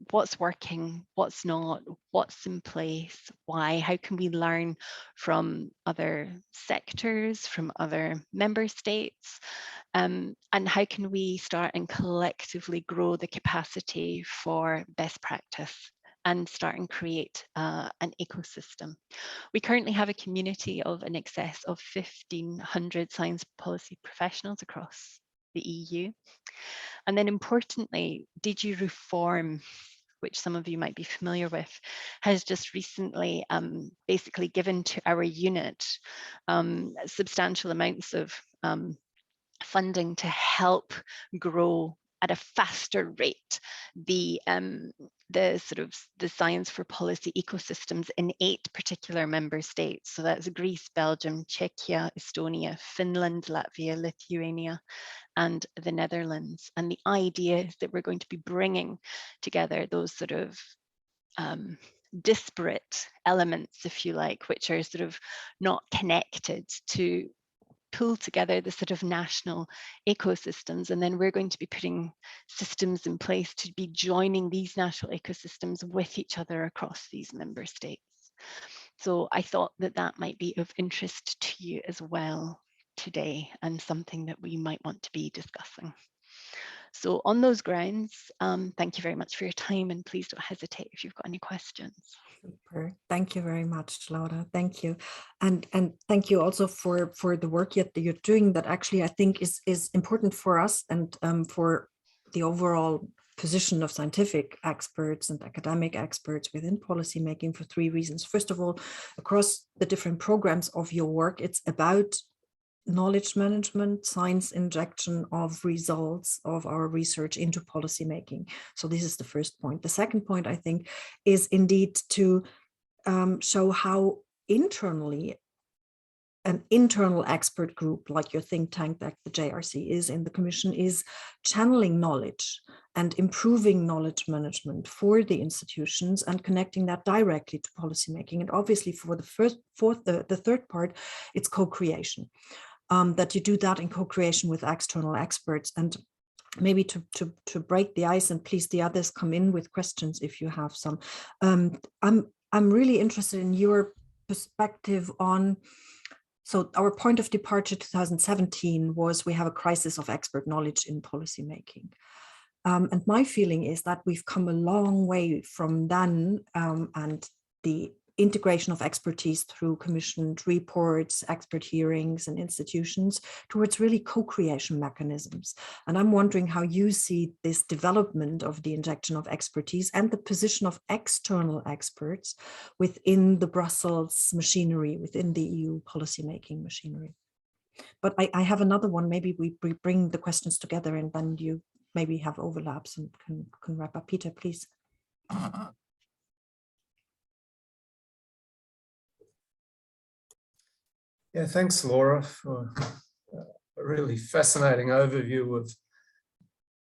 what's working, what's not, what's in place, why, how can we learn from other sectors, from other member states, and how can we start and collectively grow the capacity for best practice and start and create an ecosystem. We currently have a community of in excess of 1,500 science policy professionals across the EU. And then importantly, DG Reform, which some of you might be familiar with, has just recently basically given to our unit substantial amounts of funding to help grow at a faster rate the science for policy ecosystems in 8 particular member states. So that's Greece, Belgium, Czechia, Estonia, Finland, Latvia, Lithuania, and the Netherlands. And the idea is that we're going to be bringing together those sort of disparate elements, if you like, which are sort of not connected, to pull together the sort of national ecosystems. And then we're going to be putting systems in place to be joining these national ecosystems with each other across these member states. So I thought that that might be of interest to you as well today, and something that we might want to be discussing. So on those grounds, thank you very much for your time, and please don't hesitate if you've got any questions. Super. Thank you very much, Laura. Thank you. And thank you also for the work that you're doing, that actually I think is important for us and for the overall position of scientific experts and academic experts within policymaking, for 3 reasons. First of all, across the different programs of your work, it's about knowledge management, science injection of results of our research into policymaking. So this is the first point. The second point, I think, is indeed to show how internally an internal expert group like your think tank that the JRC is in the Commission is channeling knowledge and improving knowledge management for the institutions and connecting that directly to policymaking. And obviously for the third part, it's co-creation. That you do that in co-creation with external experts. And maybe to break the ice, and please the others come in with questions if you have some. I'm really interested in your perspective on, so our point of departure 2017 was we have a crisis of expert knowledge in policymaking. And my feeling is that we've come a long way from then, and the integration of expertise through commissioned reports, expert hearings and institutions towards really co-creation mechanisms. And I'm wondering how you see this development of the injection of expertise and the position of external experts within the Brussels machinery, within the EU policymaking machinery. But I have another one. Maybe we bring the questions together and then you maybe have overlaps and can wrap up. Peter, please. Yeah, thanks, Laura, for a really fascinating overview of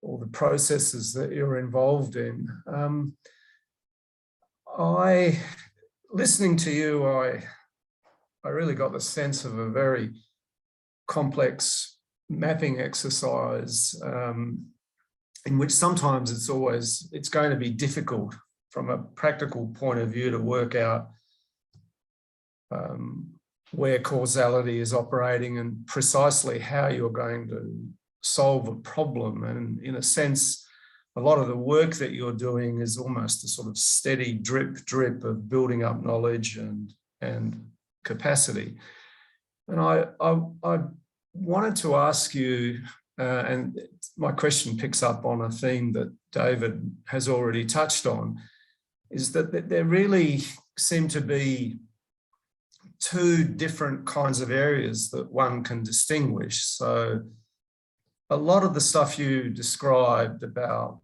all the processes that you're involved in. Listening to you, I really got the sense of a very complex mapping exercise in which sometimes it's going to be difficult from a practical point of view to work out where causality is operating and precisely how you're going to solve a problem. And in a sense, a lot of the work that you're doing is almost a sort of steady drip of building up knowledge and capacity. And I wanted to ask you, and my question picks up on a theme that David has already touched on, is that there really seem to be two different kinds of areas that one can distinguish. So a lot of the stuff you described about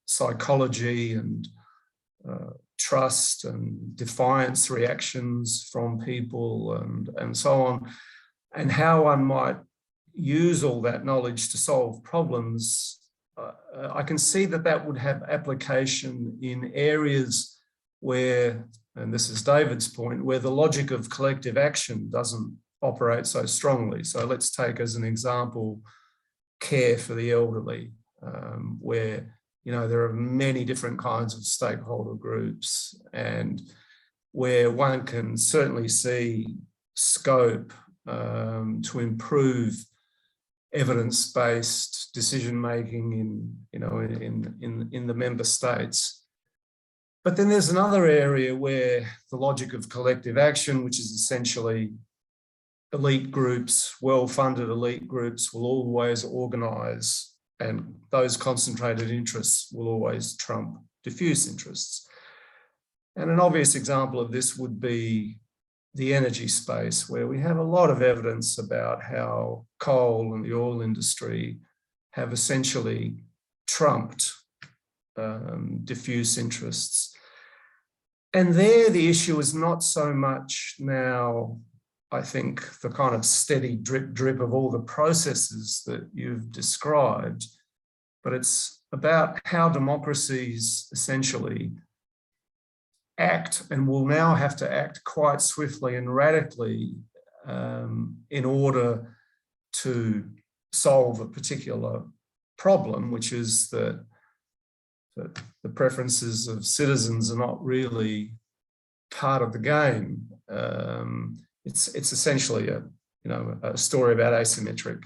psychology and trust and defiance reactions from people and so on, and how one might use all that knowledge to solve problems, I can see that would have application in areas where, and this is David's point, where the logic of collective action doesn't operate so strongly. So let's take as an example care for the elderly, where there are many different kinds of stakeholder groups, and where one can certainly see scope to improve evidence-based decision-making in the member states. But then there's another area where the logic of collective action, which is essentially elite groups, well-funded elite groups, will always organise, and those concentrated interests will always trump diffuse interests. And an obvious example of this would be the energy space, where we have a lot of evidence about how coal and the oil industry have essentially trumped diffuse interests. And there the issue is not so much now, I think, the kind of steady drip of all the processes that you've described, but it's about how democracies essentially act, and will now have to act quite swiftly and radically in order to solve a particular problem, which is that the preferences of citizens are not really part of the game. It's essentially a story about asymmetric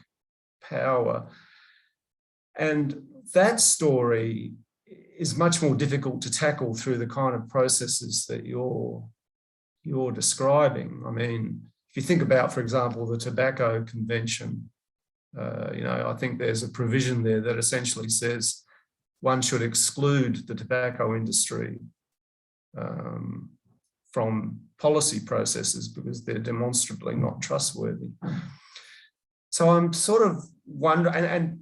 power, and that story is much more difficult to tackle through the kind of processes that you're describing. I mean, if you think about, for example, the Tobacco Convention, I think there's a provision there that essentially says one should exclude the tobacco industry from policy processes because they're demonstrably not trustworthy. So I'm sort of wondering, and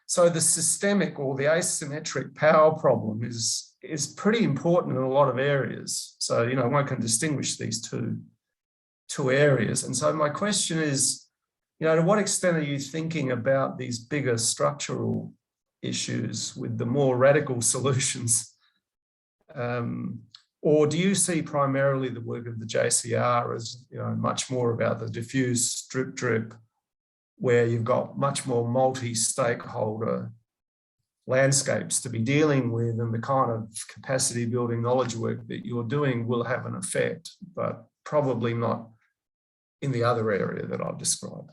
so the systemic or the asymmetric power problem is pretty important in a lot of areas. So, one can distinguish these two areas. And so my question is, to what extent are you thinking about these bigger structural issues with the more radical solutions? Or do you see primarily the work of the JCR as, much more about the diffuse drip, where you've got much more multi-stakeholder landscapes to be dealing with, and the kind of capacity building knowledge work that you're doing will have an effect, but probably not in the other area that I've described?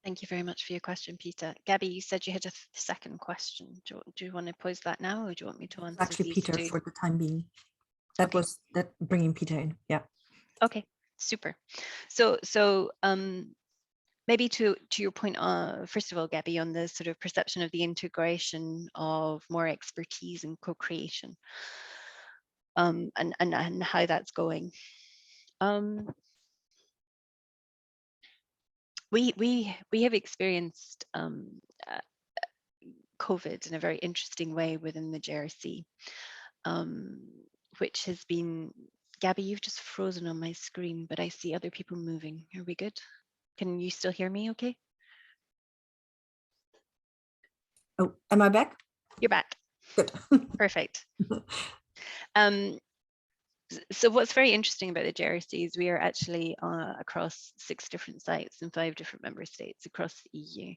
Thank you very much for your question, Peter. Gabby, you said you had a second question. Do you want to pose that now, or do you want me to answer Actually, these Peter, two? for the time being. That was bringing Peter in. Yeah. Okay, super. So maybe to your point, first of all, Gabby, on the sort of perception of the integration of more expertise and co-creation, and how that's going. We have experienced COVID in a very interesting way within the JRC, which has been, Gabby, you've just frozen on my screen, but I see other people moving. Are we good? Can you still hear me okay? Oh, am I back? You're back. Good. Perfect. So what's very interesting about the JRC is we are actually across 6 different sites in 5 different member states across the EU.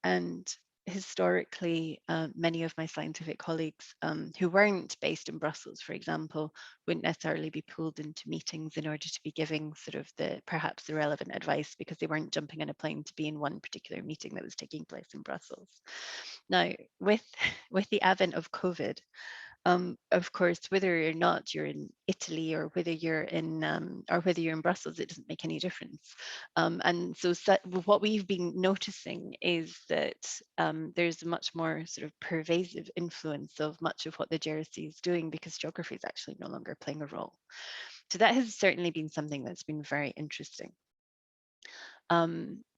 And historically, many of my scientific colleagues who weren't based in Brussels, for example, wouldn't necessarily be pulled into meetings in order to be giving sort of perhaps the relevant advice, because they weren't jumping on a plane to be in one particular meeting that was taking place in Brussels. Now, with the advent of COVID, of course, whether or not you're in Italy or whether you're in Brussels, it doesn't make any difference. And so what we've been noticing is that there's a much more sort of pervasive influence of much of what the JRC is doing, because geography is actually no longer playing a role. So that has certainly been something that's been very interesting.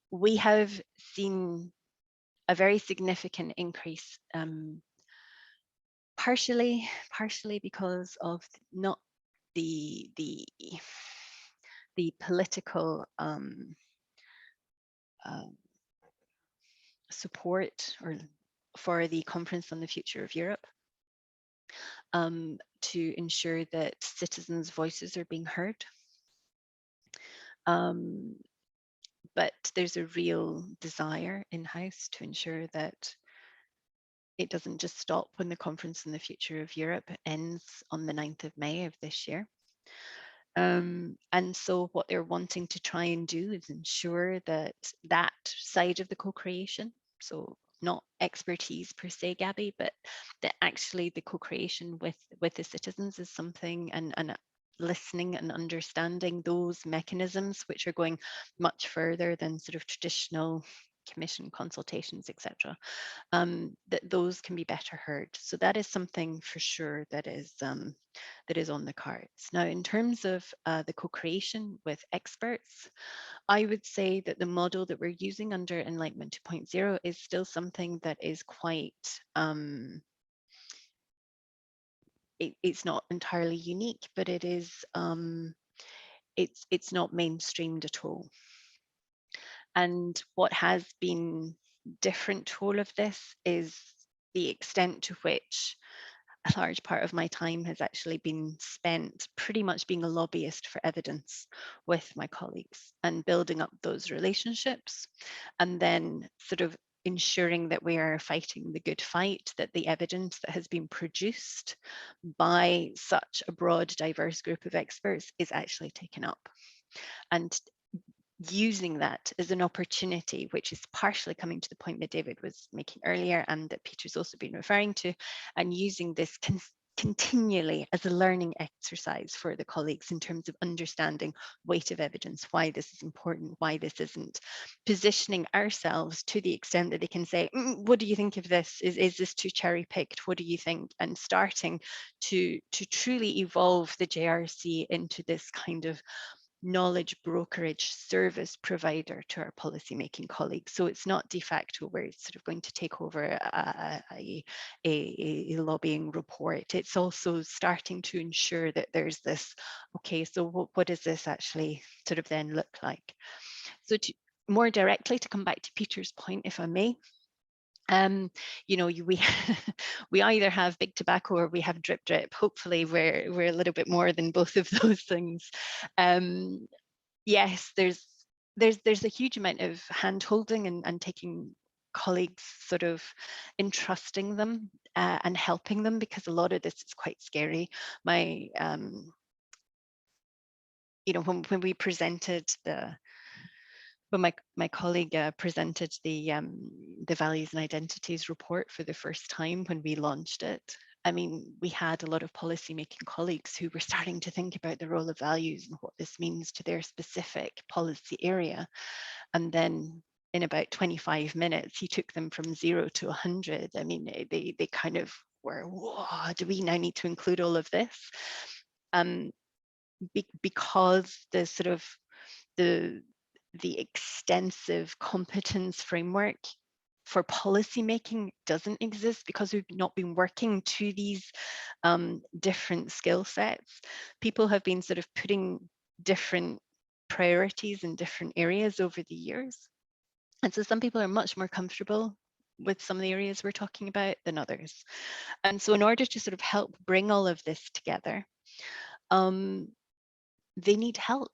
We have seen a very significant increase, partially because of not the political support for the Conference on the Future of Europe, to ensure that citizens' voices are being heard. But there's a real desire in-house to ensure that it doesn't just stop when the Conference on the Future of Europe ends on the 9th of May of this year. And so what they're wanting to try and do is ensure that that side of the co-creation, so not expertise per se, Gabby, but that actually the co-creation with the citizens is something, and listening and understanding those mechanisms, which are going much further than sort of traditional commission consultations, etc., that those can be better heard. So that is something for sure that is on the cards. Now, in terms of the co-creation with experts, I would say that the model that we're using under Enlightenment 2.0 is still something that is quite, it's not entirely unique, but it is, it's not mainstreamed at all. And what has been different to all of this is the extent to which a large part of my time has actually been spent pretty much being a lobbyist for evidence with my colleagues and building up those relationships, and then sort of ensuring that we are fighting the good fight, that the evidence that has been produced by such a broad, diverse group of experts is actually taken up. And using that as an opportunity, which is partially coming to the point that David was making earlier and that Peter's also been referring to, and using this continually as a learning exercise for the colleagues in terms of understanding weight of evidence, why this is important, why this isn't, positioning ourselves to the extent that they can say, what do you think of this? Is this too cherry picked? What do you think? And starting to truly evolve the JRC into this kind of knowledge brokerage service provider to our policymaking colleagues. So it's not de facto where it's sort of going to take over a lobbying report. It's also starting to ensure that there's this, okay, so what does this actually sort of then look like? So more directly, to come back to Peter's point, if I may, you know, we either have big tobacco or we have drip drip. Hopefully we're a little bit more than both of those things. Yes, there's a huge amount of hand holding and taking colleagues, sort of entrusting them and helping them, because a lot of this is quite scary. My you know, when we presented when my colleague presented the values and identities report for the first time when we launched it, I mean, we had a lot of policymaking colleagues who were starting to think about the role of values and what this means to their specific policy area. And then in about 25 minutes, he took them from 0 to 100. I mean, they kind of were, whoa, do we now need to include all of this? Because the sort of the extensive competence framework for policymaking doesn't exist, because we've not been working to these different skill sets. People have been sort of putting different priorities in different areas over the years. And so some people are much more comfortable with some of the areas we're talking about than others. And so in order to sort of help bring all of this together, they need help,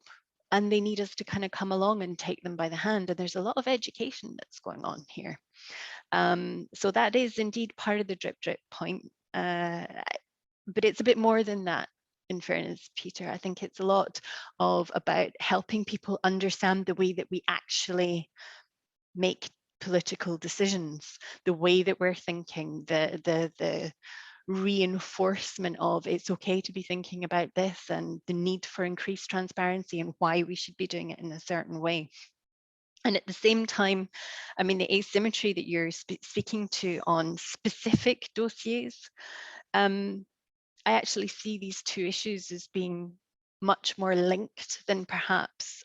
and they need us to kind of come along and take them by the hand. And there's a lot of education that's going on here. So that is indeed part of the drip point, but it's a bit more than that. In fairness, Peter, I think it's a lot about helping people understand the way that we actually make political decisions, the way that we're thinking, the reinforcement of it's okay to be thinking about this, and the need for increased transparency and why we should be doing it in a certain way. And at the same time, I mean, the asymmetry that you're speaking to on specific dossiers, I actually see these two issues as being much more linked than perhaps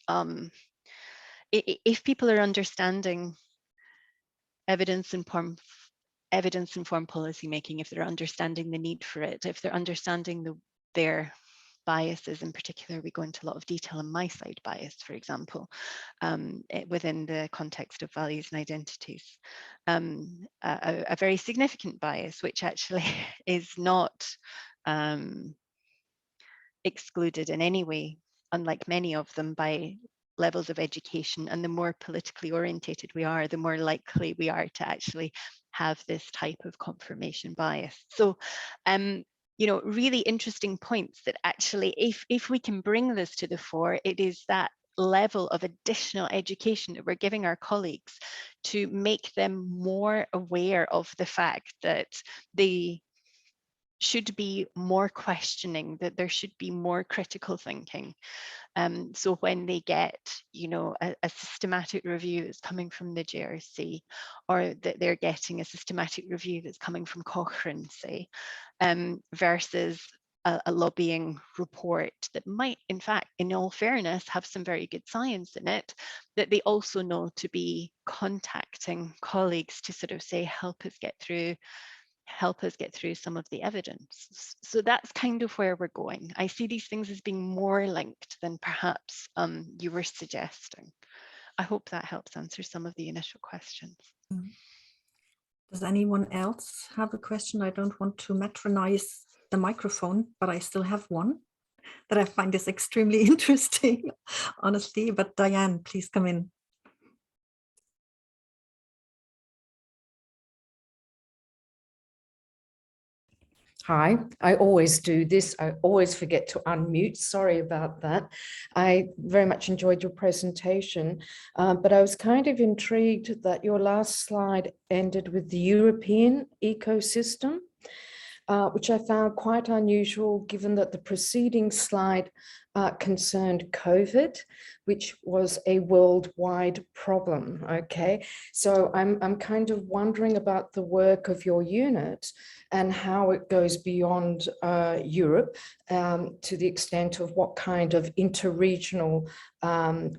if people are understanding evidence-informed policymaking, if they're understanding the need for it, if they're understanding their biases. In particular, we go into a lot of detail on my side bias, for example, within the context of values and identities. A very significant bias, which actually is not excluded in any way, unlike many of them, by levels of education. And the more politically orientated we are, the more likely we are to actually have this type of confirmation bias. So, you know, really interesting points that actually, if we can bring this to the fore, it is that level of additional education that we're giving our colleagues to make them more aware of the fact that they should be more questioning, that there should be more critical thinking. So when they get, you know, a systematic review that's coming from the JRC, or that they're getting a systematic review that's coming from Cochrane, say, versus a lobbying report that might, in fact, in all fairness, have some very good science in it, that they also know to be contacting colleagues to sort of say, help us get through some of the evidence. So that's kind of where we're going. I see these things as being more linked than perhaps you were suggesting. I hope that helps answer some of the initial questions. Does anyone else have a question? I don't want to matronize the microphone, but I still have one that I find is extremely interesting, honestly. But Diane, please come in. Hi, I always do this. I always forget to unmute. Sorry about that. I very much enjoyed your presentation, but I was kind of intrigued that your last slide ended with the European ecosystem, which I found quite unusual given that the preceding slide concerned COVID, which was a worldwide problem. Okay, so I'm kind of wondering about the work of your unit and how it goes beyond Europe, to the extent of what kind of interregional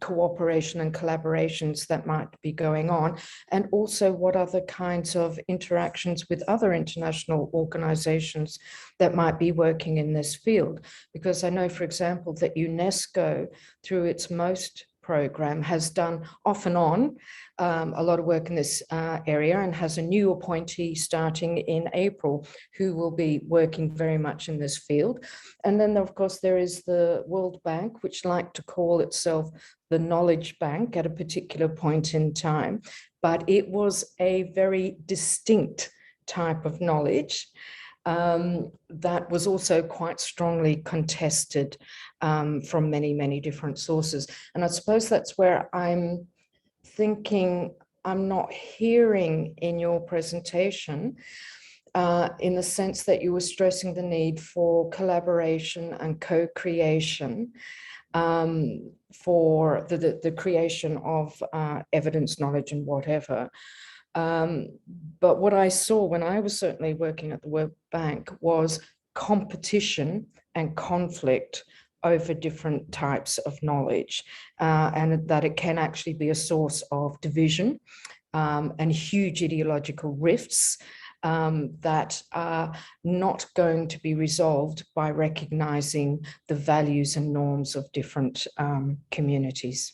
cooperation and collaborations that might be going on, and also what other kinds of interactions with other international organizations that might be working in this field. Because I know, for example, that UNESCO, through its MOST program, has done off and on a lot of work in this area, and has a new appointee starting in April who will be working very much in this field. And then, of course, there is the World Bank, which like to call itself the knowledge bank at a particular point in time, but it was a very distinct type of knowledge that was also quite strongly contested from many, many different sources. And I suppose that's where I'm thinking I'm not hearing in your presentation, in the sense that you were stressing the need for collaboration and co-creation for the creation of evidence, knowledge, and whatever. But what I saw when I was certainly working at the World Bank was competition and conflict over different types of knowledge, and that it can actually be a source of division and huge ideological rifts that are not going to be resolved by recognizing the values and norms of different communities.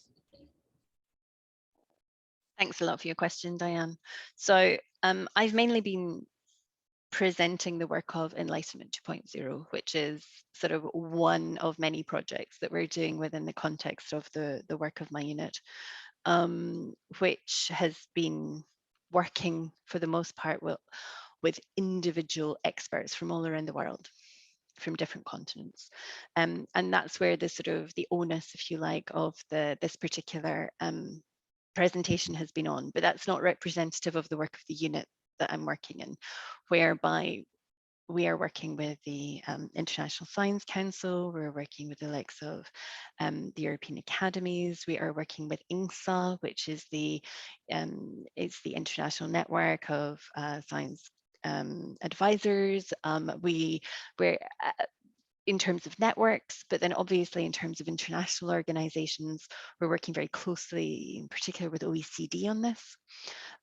Thanks a lot for your question, Diane. So I've mainly been presenting the work of Enlightenment 2.0, which is sort of one of many projects that we're doing within the context of the work of my unit, which has been working for the most part with individual experts from all around the world, from different continents. And that's where the sort of the onus, if you like, of this particular presentation has been on, but that's not representative of the work of the unit that I'm working in, whereby we are working with the International Science Council, we're working with the likes of the European Academies, we are working with INSA, which is the International Network of Science Advisors. We're in terms of networks, but then obviously in terms of international organizations, we're working very closely, in particular with OECD on this,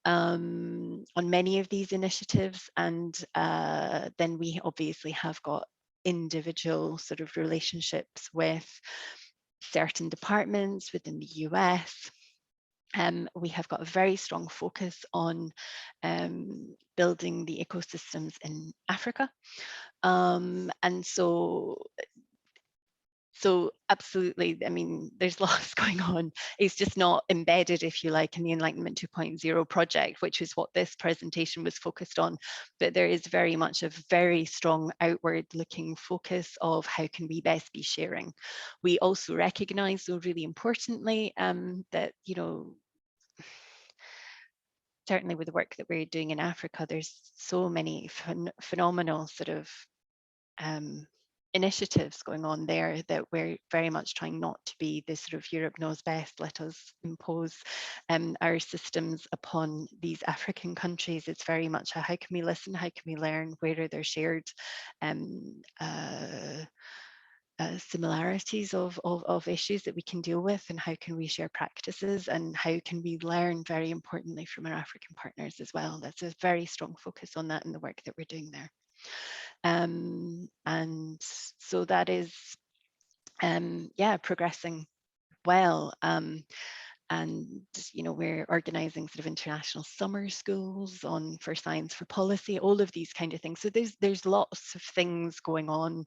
on many of these initiatives. And then we obviously have got individual sort of relationships with certain departments within the US. We have got a very strong focus on building the ecosystems in Africa. And so absolutely, I mean, there's lots going on. It's just not embedded, if you like, in the Enlightenment 2.0 project, which is what this presentation was focused on. But there is very much a very strong outward looking focus of how can we best be sharing. We also recognize, though, really importantly, that, you know, certainly with the work that we're doing in Africa, there's so many phenomenal sort of initiatives going on there that we're very much trying not to be this sort of Europe knows best, let us impose our systems upon these African countries. It's very much a how can we listen, how can we learn, where are there shared similarities of issues that we can deal with, and how can we share practices, and how can we learn, very importantly, from our African partners as well. That's a very strong focus on that in the work that we're doing there. And so that is, yeah, progressing well. And you know, we're organizing sort of international summer schools on for science for policy, all of these kind of things. So there's lots of things going on.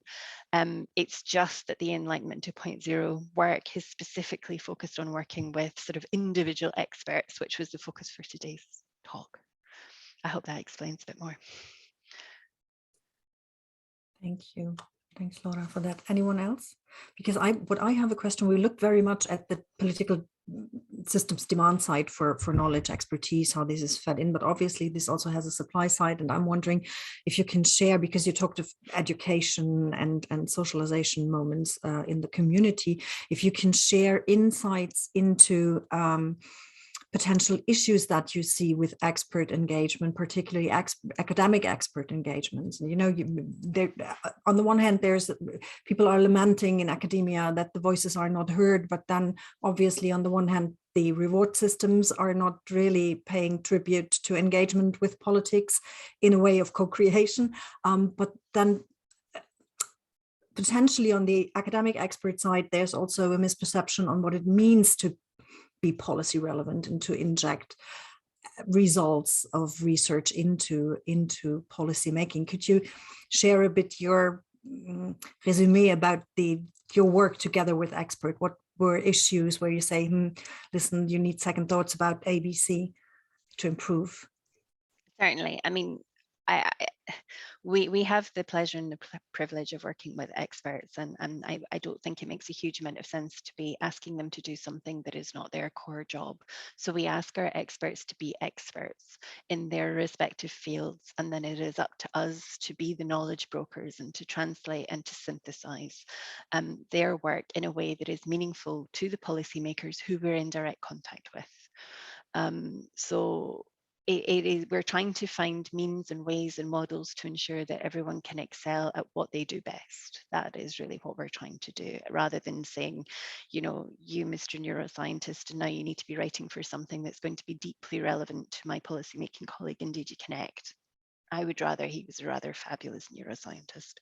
It's just that the Enlightenment 2.0 work is specifically focused on working with sort of individual experts, which was the focus for today's talk. I hope that explains a bit more. Thank you. Thanks, Laura, for that. Anyone else? Because I have a question. We look very much at the political systems demand side for knowledge, expertise, how this is fed in, but obviously this also has a supply side. And I'm wondering if you can share, because you talked of education and socialization moments in the community, if you can share insights into potential issues that you see with expert engagement, particularly academic expert engagements. You know, on the one hand, there's people are lamenting in academia that the voices are not heard, but then obviously on the one hand, the reward systems are not really paying tribute to engagement with politics in a way of co-creation. But then potentially on the academic expert side, there's also a misperception on what it means to be policy relevant and to inject results of research into policy making. Could you share a bit your resume about your work together with expert? What were issues where you say, listen, you need second thoughts about ABC to improve? Certainly. I mean, we have the pleasure and the privilege of working with experts, and I don't think it makes a huge amount of sense to be asking them to do something that is not their core job. So we ask our experts to be experts in their respective fields, and then it is up to us to be the knowledge brokers and to translate and to synthesize their work in a way that is meaningful to the policymakers who we're in direct contact with. So we're trying to find means and ways and models to ensure that everyone can excel at what they do best. That is really what we're trying to do, rather than saying, you know, you, Mr. Neuroscientist, and now you need to be writing for something that's going to be deeply relevant to my policymaking colleague in DG Connect. I would rather he was a rather fabulous neuroscientist.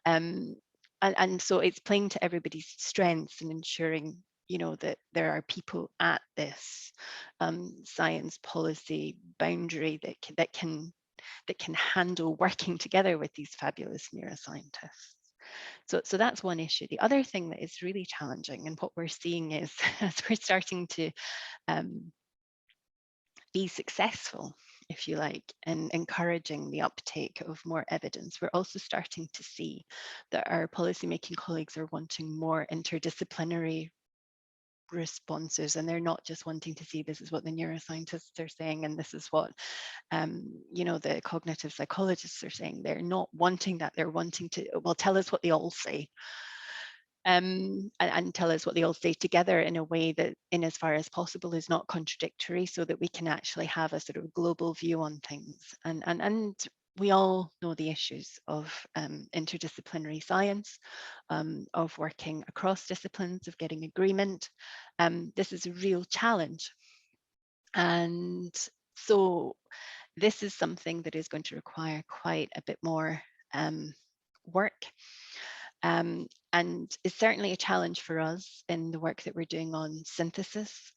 And so it's playing to everybody's strengths and ensuring, you know, that there are people at this science policy boundary that can that can handle working together with these fabulous neuroscientists. So that's one issue. The other thing that is really challenging, and what we're seeing is, as we're starting to be successful, if you like, in encouraging the uptake of more evidence, we're also starting to see that our policymaking colleagues are wanting more interdisciplinary responses, and they're not just wanting to see this is what the neuroscientists are saying and this is what the cognitive psychologists are saying. They're not wanting that. They're wanting to, well, tell us what they all say, and tell us what they all say together in a way that, in as far as possible, is not contradictory, so that we can actually have a sort of global view on things. And we all know the issues of interdisciplinary science, of working across disciplines, of getting agreement. This is a real challenge. And so this is something that is going to require quite a bit more work. And it's certainly a challenge for us in the work that we're doing on synthesis.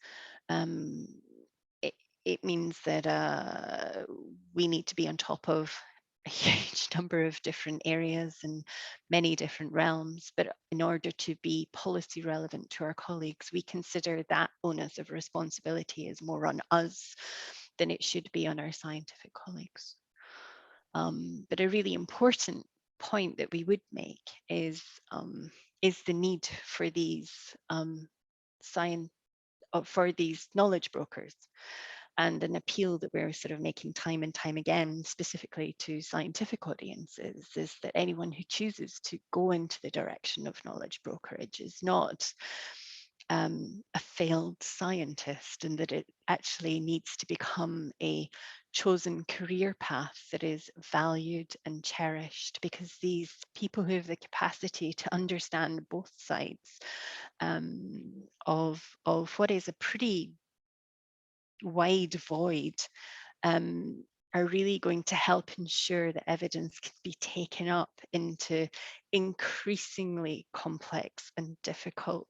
It means that we need to be on top of a huge number of different areas and many different realms. But in order to be policy relevant to our colleagues, we consider that onus of responsibility is more on us than it should be on our scientific colleagues. But a really important point that we would make is the need for these for these knowledge brokers, and an appeal that we're sort of making time and time again, specifically to scientific audiences, is that anyone who chooses to go into the direction of knowledge brokerage is not a failed scientist, and that it actually needs to become a chosen career path that is valued and cherished, because these people who have the capacity to understand both sides of what is a pretty wide void are really going to help ensure that evidence can be taken up into increasingly complex and difficult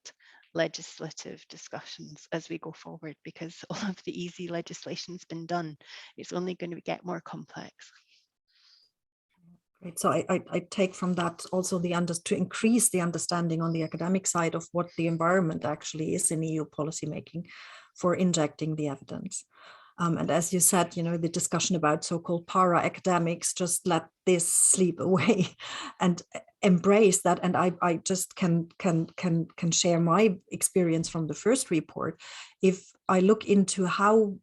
legislative discussions as we go forward, because all of the easy legislation's been done. It's only going to get more complex. Great. So I take from that also to increase the understanding on the academic side of what the environment actually is in EU policymaking for injecting the evidence. And as you said, the discussion about so-called para-academics, just let this sleep away and embrace that. And I just can share my experience from the first report. If I look into how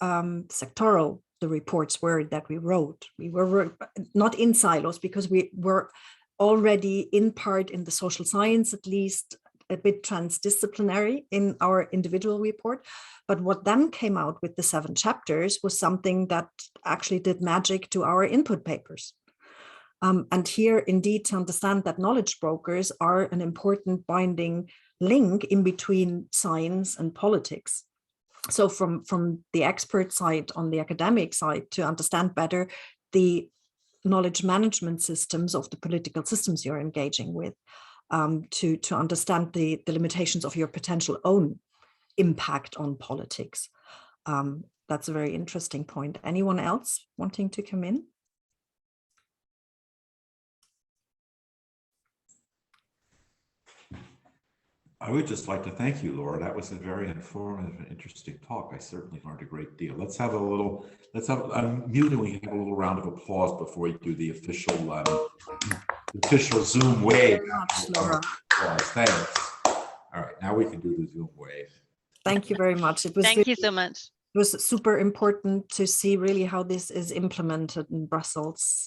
sectoral the reports were that we wrote, we were not in silos, because we were already in part in the social science, at least a bit transdisciplinary in our individual report. But what then came out with the 7 chapters was something that actually did magic to our input papers. And here, indeed, to understand that knowledge brokers are an important binding link in between science and politics. So from the expert side, on the academic side, to understand better the knowledge management systems of the political systems you're engaging with, to understand the limitations of your potential own impact on politics. That's a very interesting point. Anyone else wanting to come in? I would just like to thank you, Laura. That was a very informative and interesting talk. I certainly learned a great deal. I'm muted. We can have a little round of applause before we do the official Zoom wave. Thanks. All right, now we can do the Zoom wave. Thank you very much. Thank you so much. It was super important to see really how this is implemented in Brussels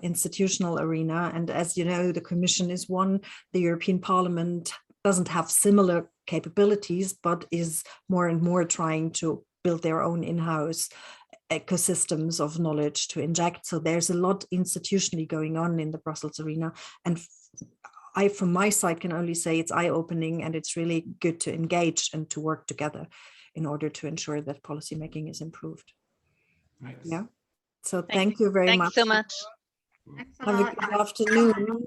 institutional arena. And as you know, the Commission is one, the European Parliament doesn't have similar capabilities, but is more and more trying to build their own in-house ecosystems of knowledge to inject. So there's a lot institutionally going on in the Brussels arena. And I, from my side, can only say it's eye-opening, and it's really good to engage and to work together in order to ensure that policymaking is improved. Nice. Yeah. So thank you very much. Thanks so much. Have a good afternoon. Thank you.